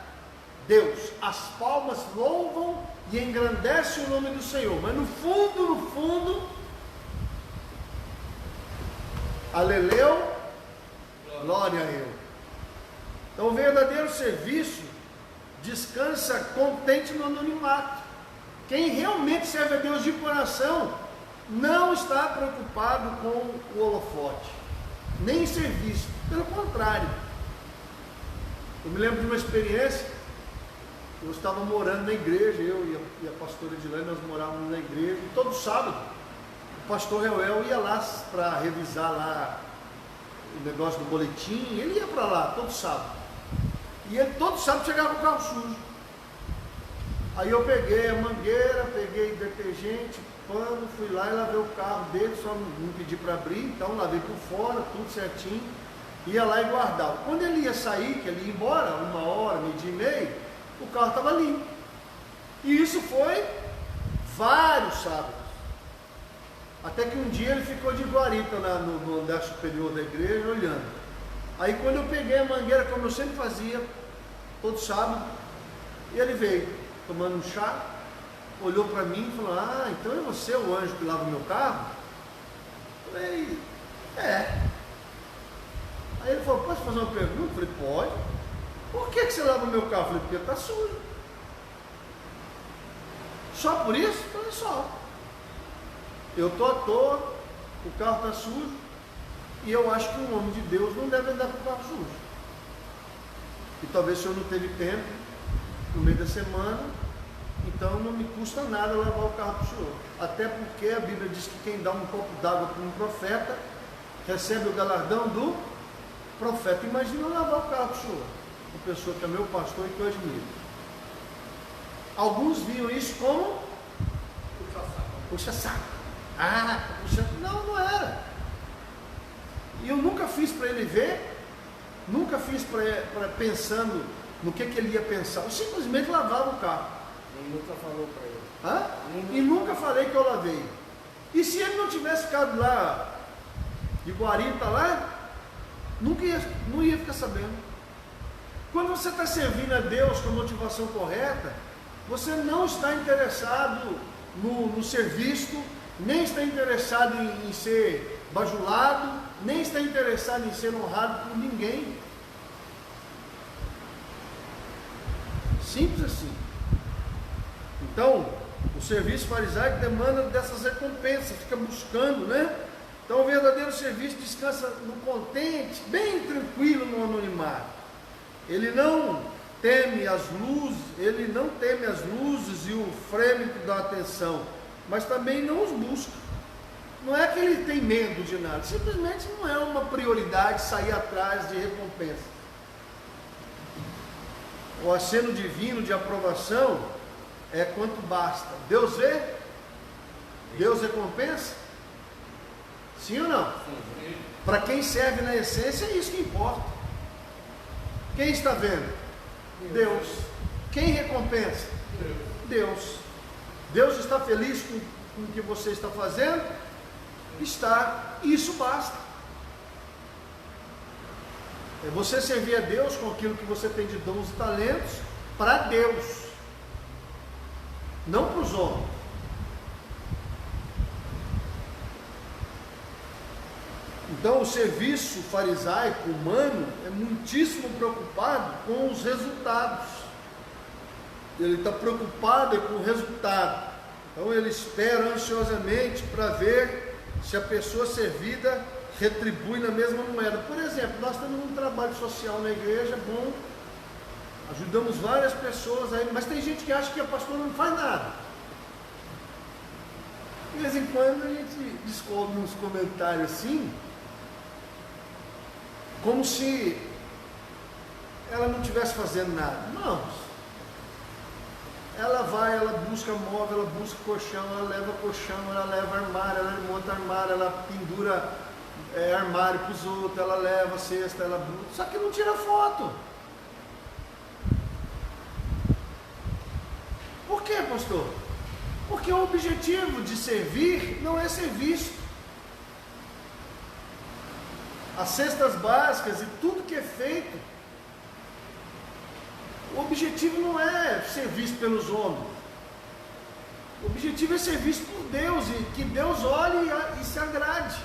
Speaker 1: Deus. As palmas louvam e engrandecem o nome do Senhor. Mas no fundo, aleleu, glória a eu. Então o verdadeiro serviço descansa contente no anonimato. Quem realmente serve a Deus de coração não está preocupado com o holofote, nem ser visto. Pelo contrário. Eu me lembro de uma experiência. Eu estava morando na igreja, eu e a pastora Edilane, nós morávamos na igreja, e todo sábado o pastor Reuel ia lá para revisar lá o negócio do boletim. Ele ia para lá todo sábado. E ele todo sábado chegava com o carro sujo. Aí eu peguei a mangueira, peguei detergente, pano, fui lá e lavei o carro dele, só não pedi para abrir, então lavei por fora, tudo certinho, ia lá e guardava. Quando ele ia sair, que ele ia embora, 1h, 12h30, o carro estava limpo. E isso foi vários sábados. Até que um dia ele ficou de guarita no andar superior da igreja, olhando. Aí quando eu peguei a mangueira, como eu sempre fazia, todo sábado, e ele veio, tomando um chá, olhou para mim e falou: ah, então é você o anjo que lava o meu carro? Eu falei: é. Aí ele falou: posso fazer uma pergunta? Eu falei: pode. Por que você lava o meu carro? Eu falei: porque está sujo. Só por isso? Eu falei: só. Eu estou à toa, o carro está sujo, e eu acho que um homem de Deus não deve andar com o carro sujo. E talvez o senhor não teve tempo no meio da semana, então não me custa nada lavar o carro para o senhor. Até porque a Bíblia diz que quem dá um copo d'água para um profeta recebe o galardão do profeta. Imagina eu lavar o carro para o senhor, uma pessoa que é meu pastor e que eu admiro. Alguns viam isso como puxa-saco. Ah, puxa, não era. E eu nunca fiz para ele ver, nunca fiz para pensando no que ele ia pensar. Eu simplesmente lavava o carro.
Speaker 2: Nem nunca falou para ele.
Speaker 1: E nunca falei que eu lavei. E se ele não tivesse ficado lá de guarita lá, não ia ficar sabendo. Quando você está servindo a Deus com a motivação correta, você não está interessado no serviço, nem está interessado em ser bajulado, nem está interessado em ser honrado por ninguém. Simples assim. Então, o serviço farisaico demanda dessas recompensas, fica buscando, né? Então, o verdadeiro serviço descansa no contente, bem tranquilo no anonimato. Ele não teme as luzes, e o frêmito da atenção, mas também não os busca. Não é que ele tem medo de nada, simplesmente não é uma prioridade sair atrás de recompensa. O aceno divino de aprovação é quanto basta. Deus vê? Deus recompensa? Sim ou não? Sim. Para quem serve na essência, é isso que importa. Quem está vendo? Deus. Quem recompensa? Deus. Deus está feliz com o que você está fazendo? Está. Isso basta. É você servir a Deus com aquilo que você tem de dons e talentos para Deus, não para os homens. Então o serviço farisaico humano é muitíssimo preocupado com os resultados. Ele está preocupado com o resultado. Então ele espera ansiosamente para ver se a pessoa servida retribui na mesma moeda. Por exemplo, nós temos um trabalho social na igreja bom, ajudamos várias pessoas aí, mas tem gente que acha que a pastora não faz nada. De vez em quando a gente descobre uns comentários assim, como se ela não estivesse fazendo nada. Não. Ela vai, ela busca móvel, ela busca colchão, ela leva colchão, ela leva armário, ela monta armário, ela pendura armário para os outros, ela leva cesta, ela busca, só que não tira foto. Por quê, pastor? Porque o objetivo de servir não é ser visto. As cestas básicas e tudo que é feito, o objetivo não é ser visto pelos homens. O objetivo é ser visto por Deus e que Deus olhe e se agrade.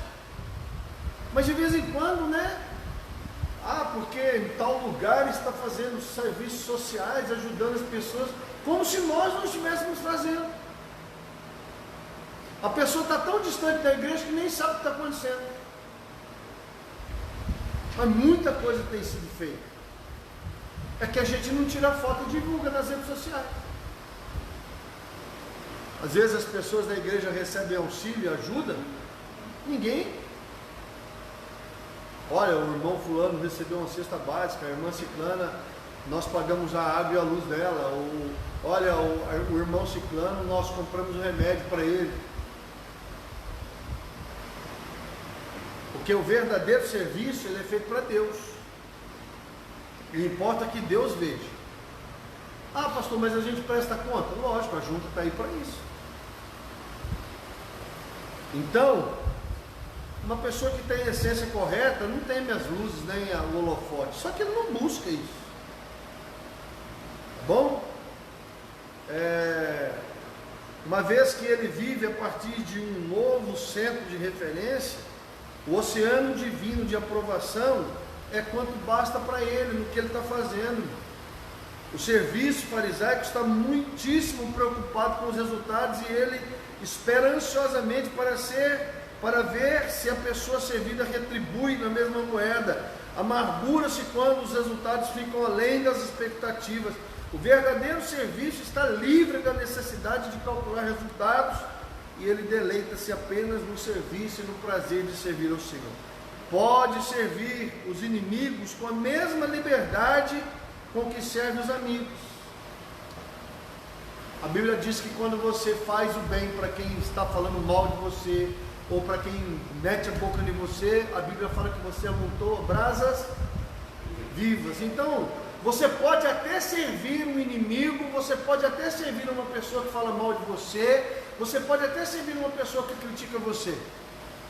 Speaker 1: Mas de vez em quando, né? Porque em tal lugar está fazendo serviços sociais, ajudando as pessoas, como se nós não estivéssemos fazendo. A pessoa está tão distante da igreja que nem sabe o que está acontecendo. Mas muita coisa tem sido feita. É que a gente não tira foto e divulga nas redes sociais. Às vezes as pessoas da igreja recebem auxílio, ajuda, ninguém. Olha, o irmão fulano recebeu uma cesta básica, a irmã ciclana, nós pagamos a água e a luz dela. Olha, o irmão ciclano, nós compramos um remédio para ele. Porque o verdadeiro serviço ele é feito para Deus. E importa que Deus veja. Pastor, mas a gente presta conta? Lógico, a junta está aí para isso. Então, uma pessoa que tem a essência correta não teme as luzes nem o holofote. Só que ele não busca isso. Tá bom? Uma vez que ele vive a partir de um novo centro de referência, o oceano divino de aprovação é quanto basta para ele no que ele está fazendo. O serviço farisaico está muitíssimo preocupado com os resultados e ele espera ansiosamente para ver se a pessoa servida retribui na mesma moeda. Amargura-se quando os resultados ficam além das expectativas. O verdadeiro serviço está livre da necessidade de calcular resultados e ele deleita-se apenas no serviço e no prazer de servir ao Senhor. Pode servir os inimigos com a mesma liberdade com que serve os amigos. A Bíblia diz que quando você faz o bem para quem está falando mal de você, ou para quem mete a boca em você, a Bíblia fala que você amontou brasas vivas. Então, você pode até servir um inimigo, você pode até servir uma pessoa que fala mal de você, você pode até servir uma pessoa que critica você.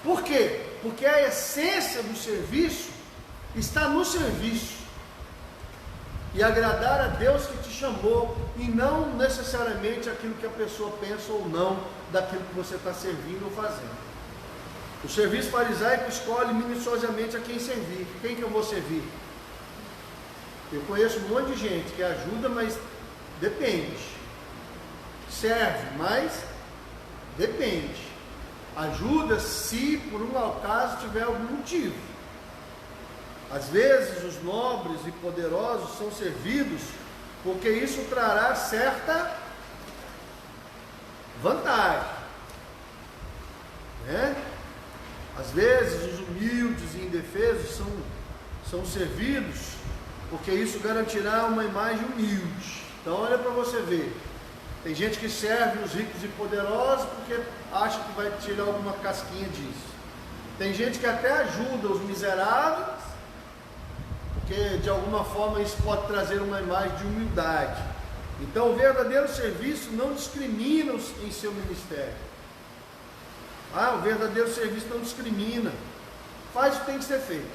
Speaker 1: Por quê? Porque a essência do serviço está no serviço. E agradar a Deus que te chamou, e não necessariamente aquilo que a pessoa pensa ou não, daquilo que você está servindo ou fazendo. O serviço farisaico escolhe minuciosamente a quem servir. Quem que eu vou servir? Eu conheço um monte de gente que ajuda, mas depende. Serve, mas depende. Ajuda se por um acaso tiver algum motivo. Às vezes os nobres e poderosos são servidos porque isso trará certa vantagem, né? Às vezes os humildes e indefesos são servidos porque isso garantirá uma imagem humilde. Então olha para você ver, tem gente que serve os ricos e poderosos porque acha que vai tirar alguma casquinha disso. Tem gente que até ajuda os miseráveis porque de alguma forma isso pode trazer uma imagem de humildade. Então o verdadeiro serviço não discrimina em seu ministério. O verdadeiro serviço não discrimina, faz o que tem que ser feito.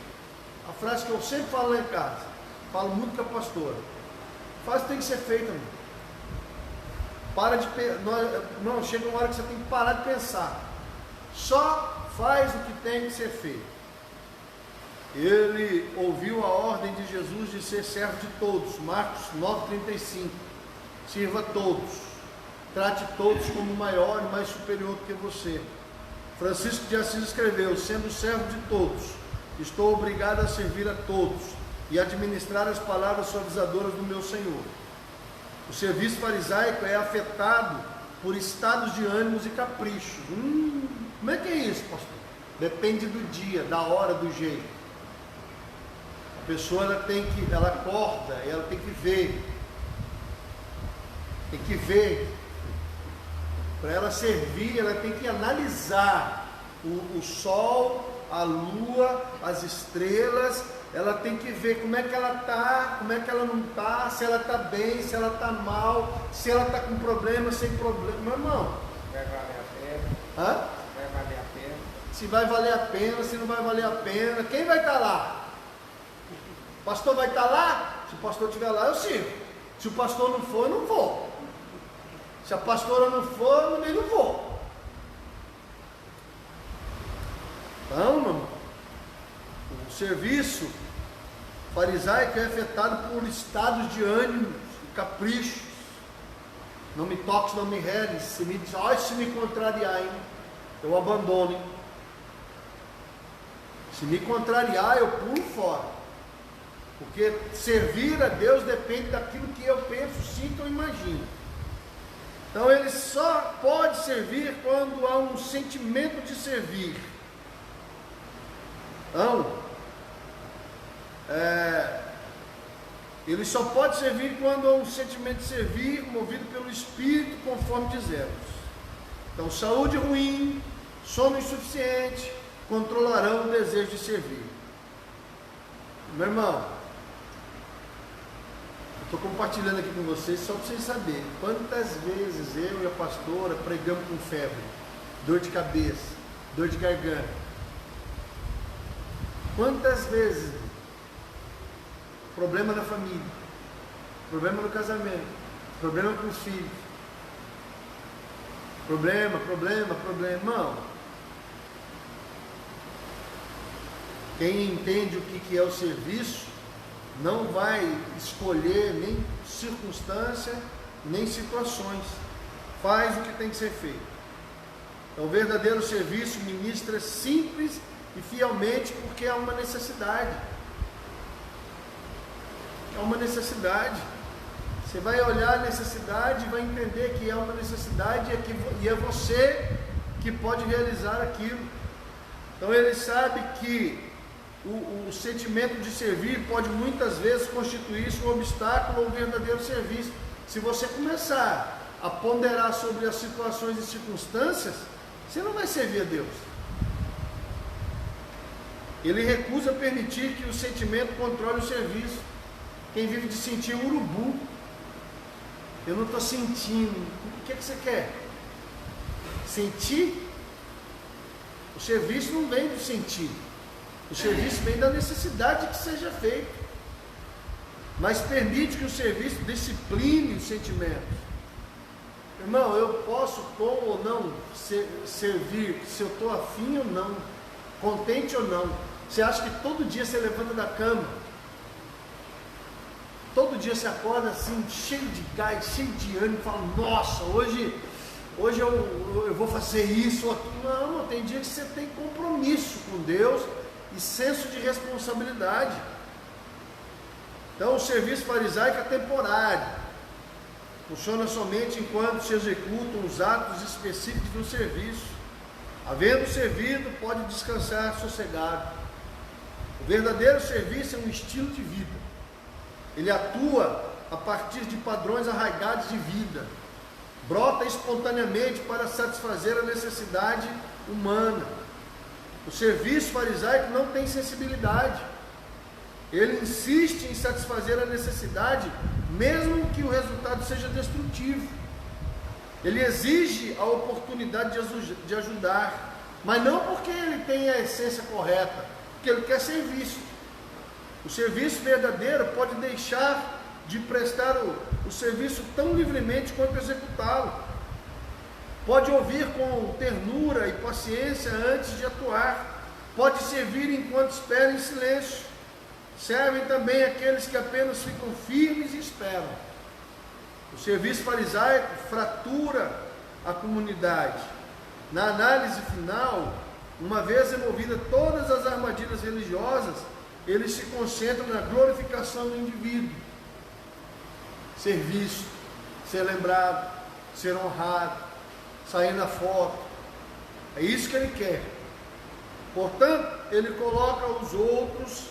Speaker 1: A frase que eu sempre falo lá em casa, falo muito com a pastora: faz, tem que ser feita, mano. Para de não, chega uma hora que você tem que parar de pensar. Só faz o que tem que ser feito. Ele ouviu a ordem de Jesus de ser servo de todos. Marcos 9,35. Sirva a todos. Trate todos como maior e mais superior do que você. Francisco de Assis escreveu: sendo servo de todos, estou obrigado a servir a todos e administrar as palavras suavizadoras do meu Senhor. O serviço farisaico é afetado por estados de ânimos e caprichos. Como é que é isso, pastor? Depende do dia, da hora, do jeito. A pessoa ela acorda, ela tem que ver. Tem que ver. Para ela servir, ela tem que analisar o sol, a lua, as estrelas. Ela tem que ver como é que ela está, como é que ela não está, se ela está bem, se ela está mal, se ela está com problema, sem problema. Meu irmão,
Speaker 2: vai valer a pena?
Speaker 1: Hã?
Speaker 2: Vai valer a pena?
Speaker 1: Se vai valer a pena, se não vai valer a pena. Quem vai estar lá? O pastor vai estar lá? Se o pastor estiver lá, eu sirvo. Se o pastor não for, eu não vou. Se a pastora não for, eu também não vou. Então, meu irmão, o serviço farisaico é afetado por estados de ânimo e caprichos. Não me toques, não me reles. Se me contrariarem, eu abandono. Se me contrariar, eu pulo fora. Porque servir a Deus depende daquilo que eu penso, sinto ou imagino. Então ele só pode servir quando há um sentimento de servir. Então, ele só pode servir quando há um sentimento de servir, movido pelo Espírito, conforme dizemos. Então, saúde ruim, sono insuficiente, controlarão o desejo de servir. Meu irmão, eu estou compartilhando aqui com vocês só para vocês saberem quantas vezes eu e a pastora pregamos com febre, dor de cabeça, dor de garganta. Quantas vezes? Problema na família, problema no casamento, problema com os filhos, problema. Irmão, quem entende o que é o serviço não vai escolher nem circunstância, nem situações. Faz o que tem que ser feito. Então, o verdadeiro serviço ministra simples e fielmente, porque há uma necessidade. É uma necessidade. Você vai olhar a necessidade e vai entender que é uma necessidade e é você que pode realizar aquilo. Então ele sabe que o sentimento de servir pode muitas vezes constituir-se um obstáculo ao verdadeiro serviço. Se você começar a ponderar sobre as situações e circunstâncias, você não vai servir a Deus. Ele recusa permitir que o sentimento controle o serviço. Quem vive de sentir um urubu, eu não estou sentindo. O que você quer? Sentir? O serviço não vem do sentir. O serviço vem da necessidade que seja feito. Mas permite que o serviço discipline os sentimentos. Irmão, eu posso com ou não servir, se eu estou afim ou não, contente ou não. Você acha que todo dia você levanta da cama, todo dia você acorda assim, cheio de gás, cheio de ânimo, e fala: nossa, hoje eu vou fazer isso ou aquilo. Não, tem dia que você tem compromisso com Deus e senso de responsabilidade. Então o serviço farisaico é temporário, funciona somente enquanto se executam os atos específicos do serviço. Havendo servido, pode descansar sossegado. O verdadeiro serviço é um estilo de vida. Ele atua a partir de padrões arraigados de vida, brota espontaneamente para satisfazer a necessidade humana. O serviço farisaico não tem sensibilidade. Ele insiste em satisfazer a necessidade, mesmo que o resultado seja destrutivo. Ele exige a oportunidade de ajudar, mas não porque ele tem a essência correta, porque ele quer ser visto. O serviço verdadeiro pode deixar de prestar o serviço tão livremente quanto executá-lo. Pode ouvir com ternura e paciência antes de atuar. Pode servir enquanto espera em silêncio. Servem também aqueles que apenas ficam firmes e esperam. O serviço farisaico fratura a comunidade. Na análise final, uma vez removidas todas as armadilhas religiosas, eles se concentram na glorificação do indivíduo. Ser visto, ser lembrado, ser honrado, sair na foto. É isso que ele quer. Portanto, ele coloca os outros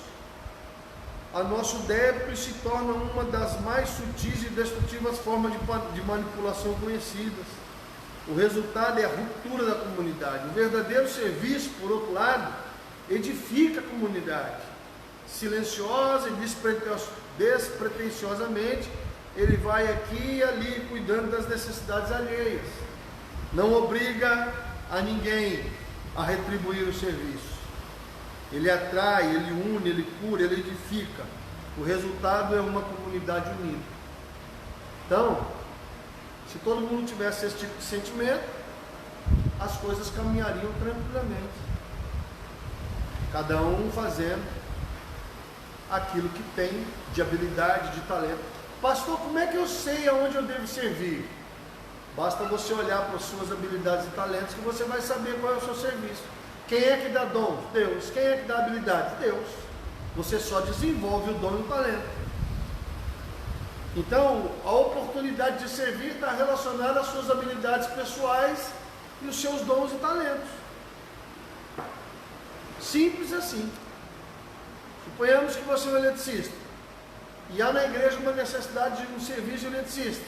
Speaker 1: a nosso débito e se torna uma das mais sutis e destrutivas formas de manipulação conhecidas. O resultado é a ruptura da comunidade. O verdadeiro serviço, por outro lado, edifica a comunidade. Silenciosa e despretensiosamente, ele vai aqui e ali cuidando das necessidades alheias. Não obriga a ninguém a retribuir o serviço. Ele atrai, ele une, ele cura, ele edifica. O resultado é uma comunidade unida. Então, se todo mundo tivesse esse tipo de sentimento, as coisas caminhariam tranquilamente. Cada um fazendo aquilo que tem de habilidade, de talento. Pastor, como é que eu sei aonde eu devo servir? Basta você olhar para as suas habilidades e talentos que você vai saber qual é o seu serviço. Quem é que dá dom? Deus. Quem é que dá habilidade? Deus. Você só desenvolve o dom e o talento. Então, a oportunidade de servir está relacionada às suas habilidades pessoais e os seus dons e talentos. Simples assim. Suponhamos que você é um eletricista e há na igreja uma necessidade de um serviço de eletricista.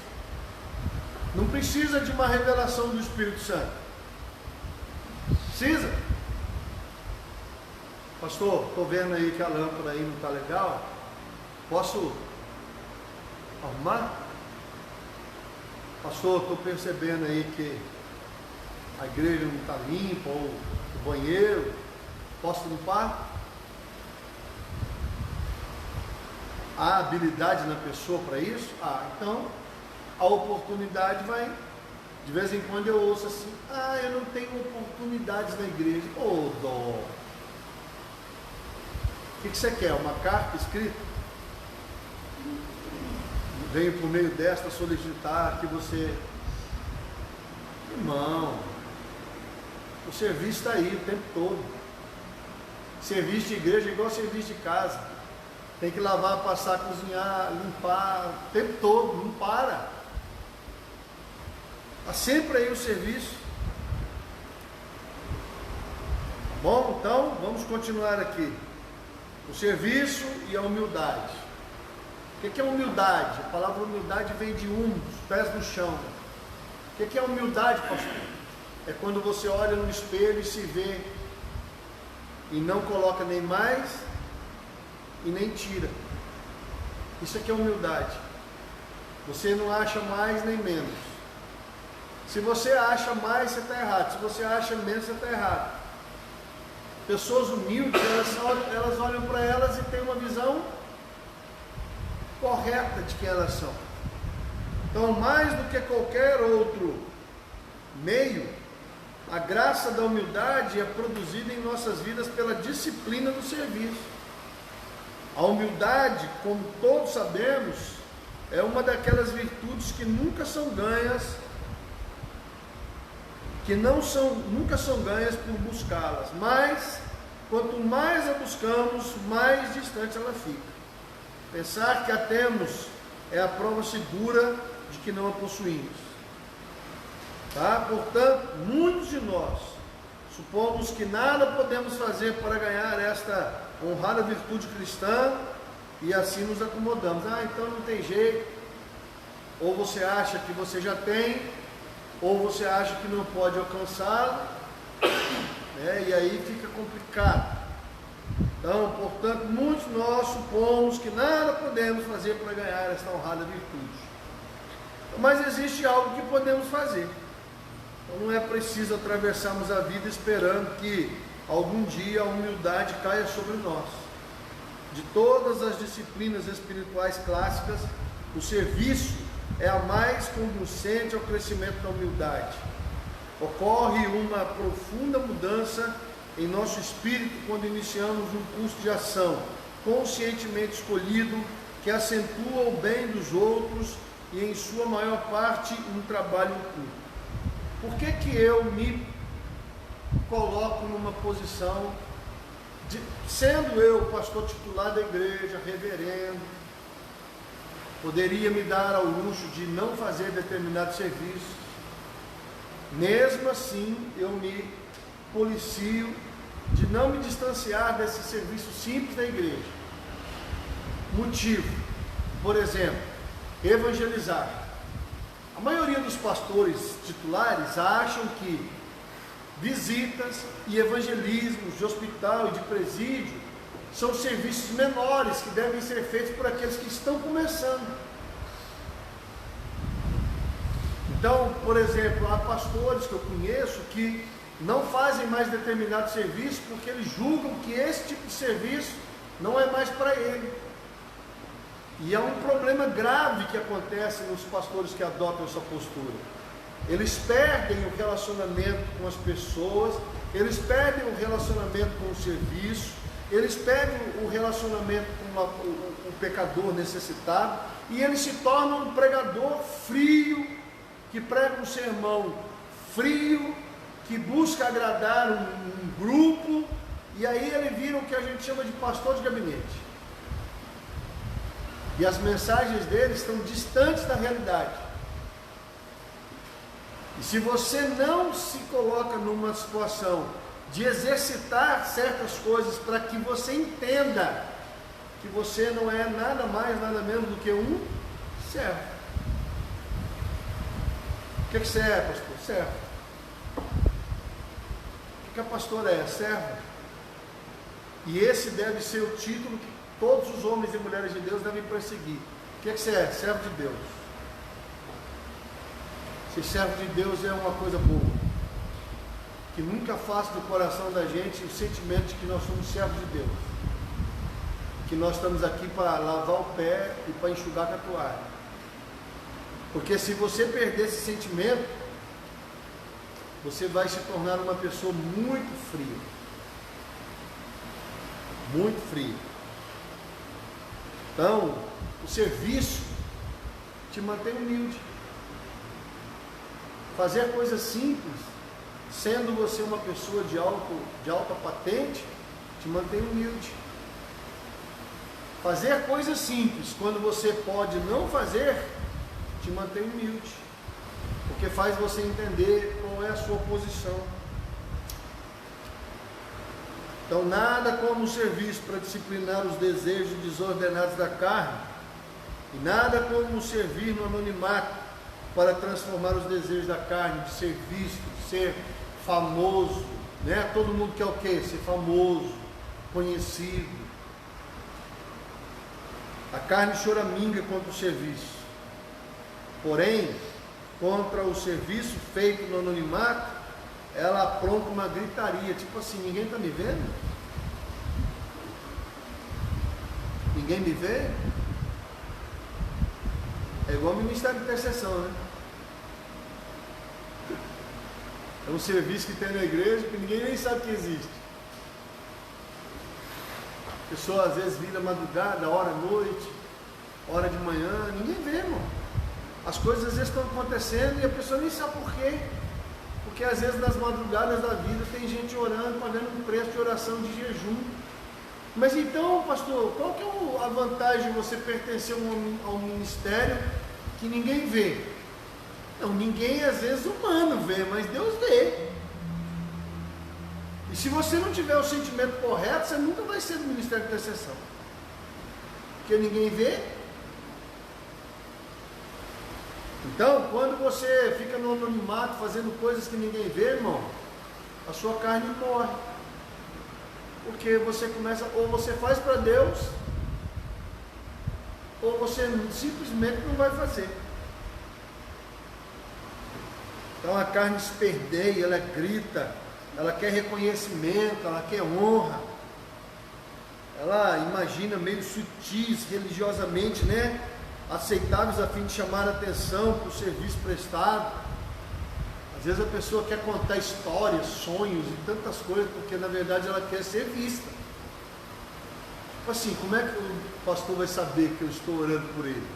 Speaker 1: Não precisa de uma revelação do Espírito Santo. Precisa? Pastor, estou vendo aí que a lâmpada aí não está legal. Posso arrumar? Pastor, estou percebendo aí que a igreja não está limpa, ou o banheiro. Posso limpar? Há habilidade na pessoa para isso? Então a oportunidade vai. De vez em quando eu ouço assim: eu não tenho oportunidades na igreja. Dó. O que você quer? Uma carta escrita? Venho por meio desta solicitar que você... Irmão, o serviço está aí o tempo todo. Serviço de igreja é igual serviço de casa. Tem que lavar, passar, cozinhar, limpar o tempo todo, não para. Está sempre aí o serviço. Bom, então vamos continuar aqui. O serviço e a humildade. O que é humildade? A palavra humildade vem de dos pés no chão. O que é humildade, pastor? É quando você olha no espelho e se vê e não coloca nem mais e nem tira. Isso aqui é humildade. Você não acha mais nem menos. Se você acha mais, você está errado. Se você acha menos, você está errado. Pessoas humildes, elas olham para elas e têm uma visão correta de quem elas são. Então, mais do que qualquer outro meio, a graça da humildade é produzida em nossas vidas pela disciplina do serviço. A humildade, como todos sabemos, é uma daquelas virtudes que nunca são ganhas, nunca são ganhas por buscá-las, mas quanto mais a buscamos, mais distante ela fica. Pensar que a temos é a prova segura de que não a possuímos. Portanto, muitos de nós supomos que nada podemos fazer para ganhar esta honrada virtude cristã e assim nos acomodamos. Então não tem jeito. Ou você acha que você já tem, ou você acha que não pode alcançá-lo, e aí fica complicado. Então, portanto, muitos de nós supomos que nada podemos fazer para ganhar esta honrada virtude. Mas existe algo que podemos fazer. Então, não é preciso atravessarmos a vida esperando que algum dia a humildade caia sobre nós. de todas as disciplinas espirituais clássicas, o serviço é a mais conducente ao crescimento da humildade. Ocorre uma profunda mudança em nosso espírito quando iniciamos um curso de ação conscientemente escolhido que acentua o bem dos outros e em sua maior parte um trabalho oculto. Por que eu me coloco numa posição de, sendo eu pastor titular da igreja, reverendo, poderia me dar ao luxo de não fazer determinado serviço, mesmo assim eu me policio de não me distanciar desse serviço simples da igreja. Motivo, por exemplo, evangelizar. A maioria dos pastores titulares acham que visitas e evangelismos de hospital e de presídio são serviços menores que devem ser feitos por aqueles que estão começando. Então, por exemplo, há pastores que eu conheço que não fazem mais determinado serviço porque eles julgam que esse tipo de serviço não é mais para ele. E é um problema grave que acontece nos pastores que adotam essa postura. Eles perdem o relacionamento com as pessoas, eles perdem o relacionamento com o serviço, eles perdem o relacionamento com o pecador necessitado, e eles se tornam um pregador frio, que prega um sermão frio, que busca agradar um grupo, e aí ele vira o que a gente chama de pastor de gabinete. E as mensagens dele estão distantes da realidade. E se você não se coloca numa situação de exercitar certas coisas para que você entenda que você não é nada mais, nada menos do que um servo. O que você é, pastor? Servo. O que a pastora é? Servo. E esse deve ser o título que todos os homens e mulheres de Deus devem perseguir. O que você é? Servo de Deus. Ser servo de Deus é uma coisa boa, que nunca faça do coração da gente o sentimento de que nós somos servos de Deus, que nós estamos aqui para lavar o pé e para enxugar com a toalha. Porque se você perder esse sentimento, você vai se tornar uma pessoa muito fria, muito fria. Então, o serviço te mantém humilde. Fazer coisas simples, sendo você uma pessoa de alta patente, te mantém humilde. Fazer coisas simples, quando você pode não fazer, te mantém humilde. Porque faz você entender qual é a sua posição. Então, nada como o serviço para disciplinar os desejos desordenados da carne, e nada como servir no anonimato para transformar os desejos da carne, de ser visto, de ser famoso, né? Todo mundo quer o quê? Ser famoso, conhecido. A carne choraminga contra o serviço, porém, contra o serviço feito no anonimato, ela apronta uma gritaria, tipo assim: ninguém está me vendo? Ninguém me vê? É igual ao ministério de intercessão, né? É um serviço que tem na igreja que ninguém nem sabe que existe. A pessoa às vezes vira madrugada, hora à noite, hora de manhã, ninguém vê, irmão. As coisas às vezes estão acontecendo e a pessoa nem sabe por quê. Porque às vezes nas madrugadas da vida tem gente orando, pagando um preço de oração de jejum. Mas então, pastor, qual que é a vantagem de você pertencer a um ministério que ninguém vê? Não, ninguém às vezes humano vê, mas Deus vê. E se você não tiver o sentimento correto, você nunca vai ser do ministério de intercessão. Porque ninguém vê. Então, quando você fica no anonimato fazendo coisas que ninguém vê, irmão, a sua carne morre. Porque você começa, ou você faz para Deus, ou você simplesmente não vai fazer. Então a carne se perdeia, ela grita, ela quer reconhecimento, ela quer honra, ela imagina meio sutis, religiosamente, né? Aceitáveis a fim de chamar a atenção para o serviço prestado. Às vezes a pessoa quer contar histórias, sonhos e tantas coisas, porque na verdade ela quer ser vista. Tipo assim, como é que o pastor vai saber que eu estou orando por ele?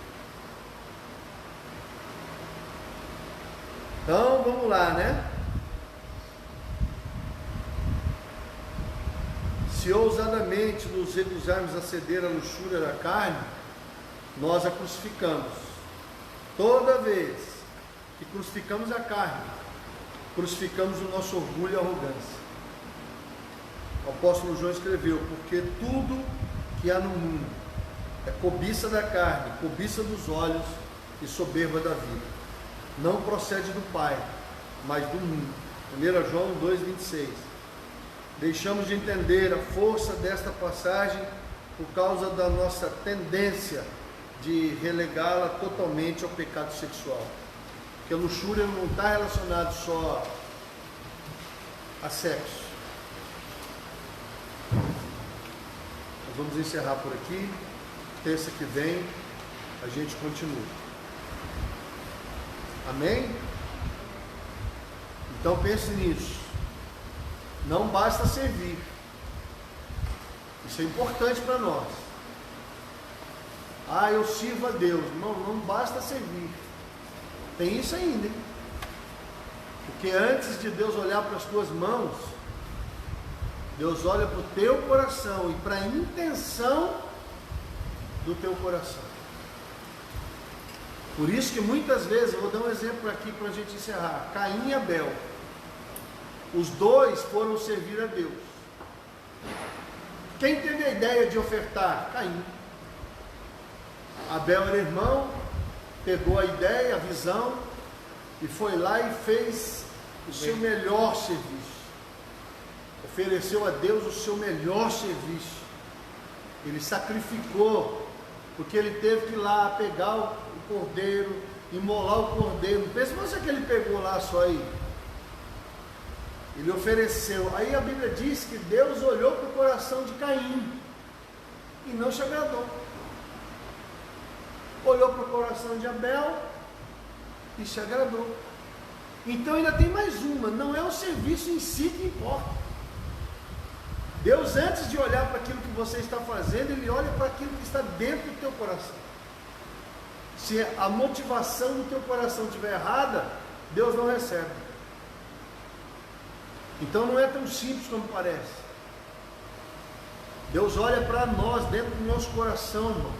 Speaker 1: Então, vamos lá, né? Se ousadamente nos recusarmos a ceder à luxúria da carne, nós a crucificamos. Toda vez que crucificamos a carne, crucificamos o nosso orgulho e arrogância. O apóstolo João escreveu: porque tudo que há no mundo é cobiça da carne, cobiça dos olhos e soberba da vida. Não procede do Pai, mas do mundo. 1 João 2,26. Deixamos de entender a força desta passagem por causa da nossa tendência de relegá-la totalmente ao pecado sexual. Porque a luxúria não está relacionada só a sexo. Nós vamos encerrar por aqui. Terça que vem a gente continua. Amém? Então pense nisso. Não basta servir. Isso é importante para nós. Ah, eu sirvo a Deus. Não basta servir. Tem isso ainda, hein? Porque antes de Deus olhar para as tuas mãos, Deus olha para o teu coração e para a intenção do teu coração. Por isso que muitas vezes, eu vou dar um exemplo aqui para a gente encerrar. Caim e Abel. Os dois foram servir a Deus. Quem teve a ideia de ofertar? Caim. Abel era irmão, pegou a ideia, a visão, e foi lá e fez o seu melhor serviço. Ofereceu a Deus o seu melhor serviço. Ele sacrificou, porque ele teve que ir lá pegar o cordeiro, imolar o cordeiro. Não pensa você que ele pegou lá só aí. Ele ofereceu. Aí a Bíblia diz que Deus olhou para o coração de Caim e não se agradou. Olhou para o coração de Abel e se agradou. Então ainda tem mais uma. Não é o serviço em si que importa. Deus, antes de olhar para aquilo que você está fazendo, Ele olha para aquilo que está dentro do teu coração. Se a motivação do teu coração estiver errada, Deus não recebe. Então não é tão simples como parece. Deus olha para nós, dentro do nosso coração, irmão,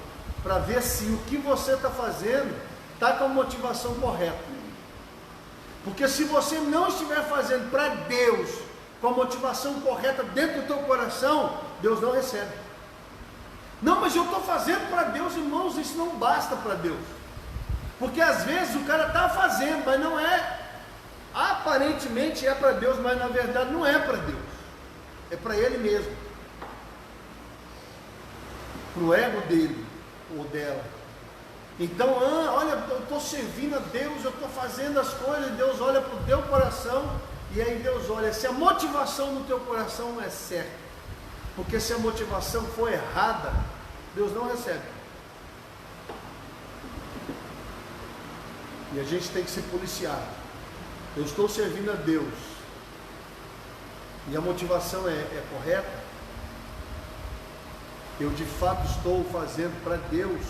Speaker 1: para ver se o que você está fazendo está com a motivação correta. Porque se você não estiver fazendo para Deus com a motivação correta dentro do teu coração, Deus não recebe. Não, mas eu estou fazendo para Deus, irmãos, isso não basta para Deus. Porque às vezes o cara está fazendo, mas não é. Aparentemente é para Deus, mas na verdade não é para Deus. É para ele mesmo. Para o ego dele ou dela. Então, olha, eu estou servindo a Deus, eu estou fazendo as coisas, Deus olha para o teu coração, e aí Deus olha se a motivação do teu coração é certa. Porque se a motivação for errada, Deus não recebe. E a gente tem que se policiar. Eu estou servindo a Deus e a motivação é correta? Eu de fato estou fazendo para Deus?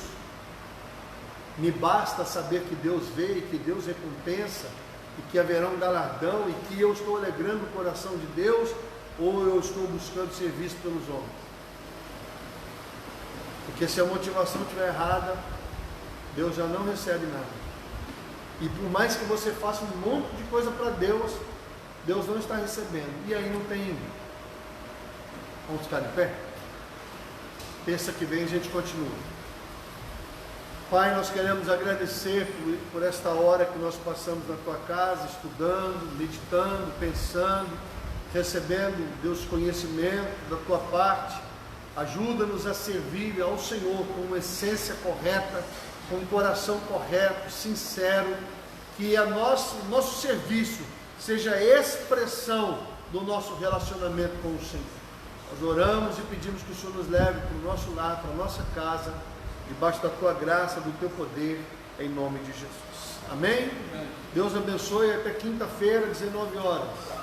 Speaker 1: Me basta saber que Deus vê e que Deus recompensa e que haverá um galardão e que eu estou alegrando o coração de Deus, ou eu estou buscando serviço pelos homens? Porque se a motivação estiver errada, Deus já não recebe nada. E por mais que você faça um monte de coisa para Deus, Deus não está recebendo. E aí não tem. Vamos ficar de pé? Terça que vem a gente continua. Pai, nós queremos agradecer por esta hora que nós passamos na Tua casa, estudando, meditando, pensando, recebendo, Deus, conhecimento da Tua parte. Ajuda-nos a servir ao Senhor com uma essência correta, com um coração correto, sincero, que nosso serviço seja a expressão do nosso relacionamento com o Senhor. Nós oramos e pedimos que o Senhor nos leve para o nosso lar, para a nossa casa, debaixo da tua graça, do teu poder, em nome de Jesus. Amém? Deus abençoe, até quinta-feira, 19 horas.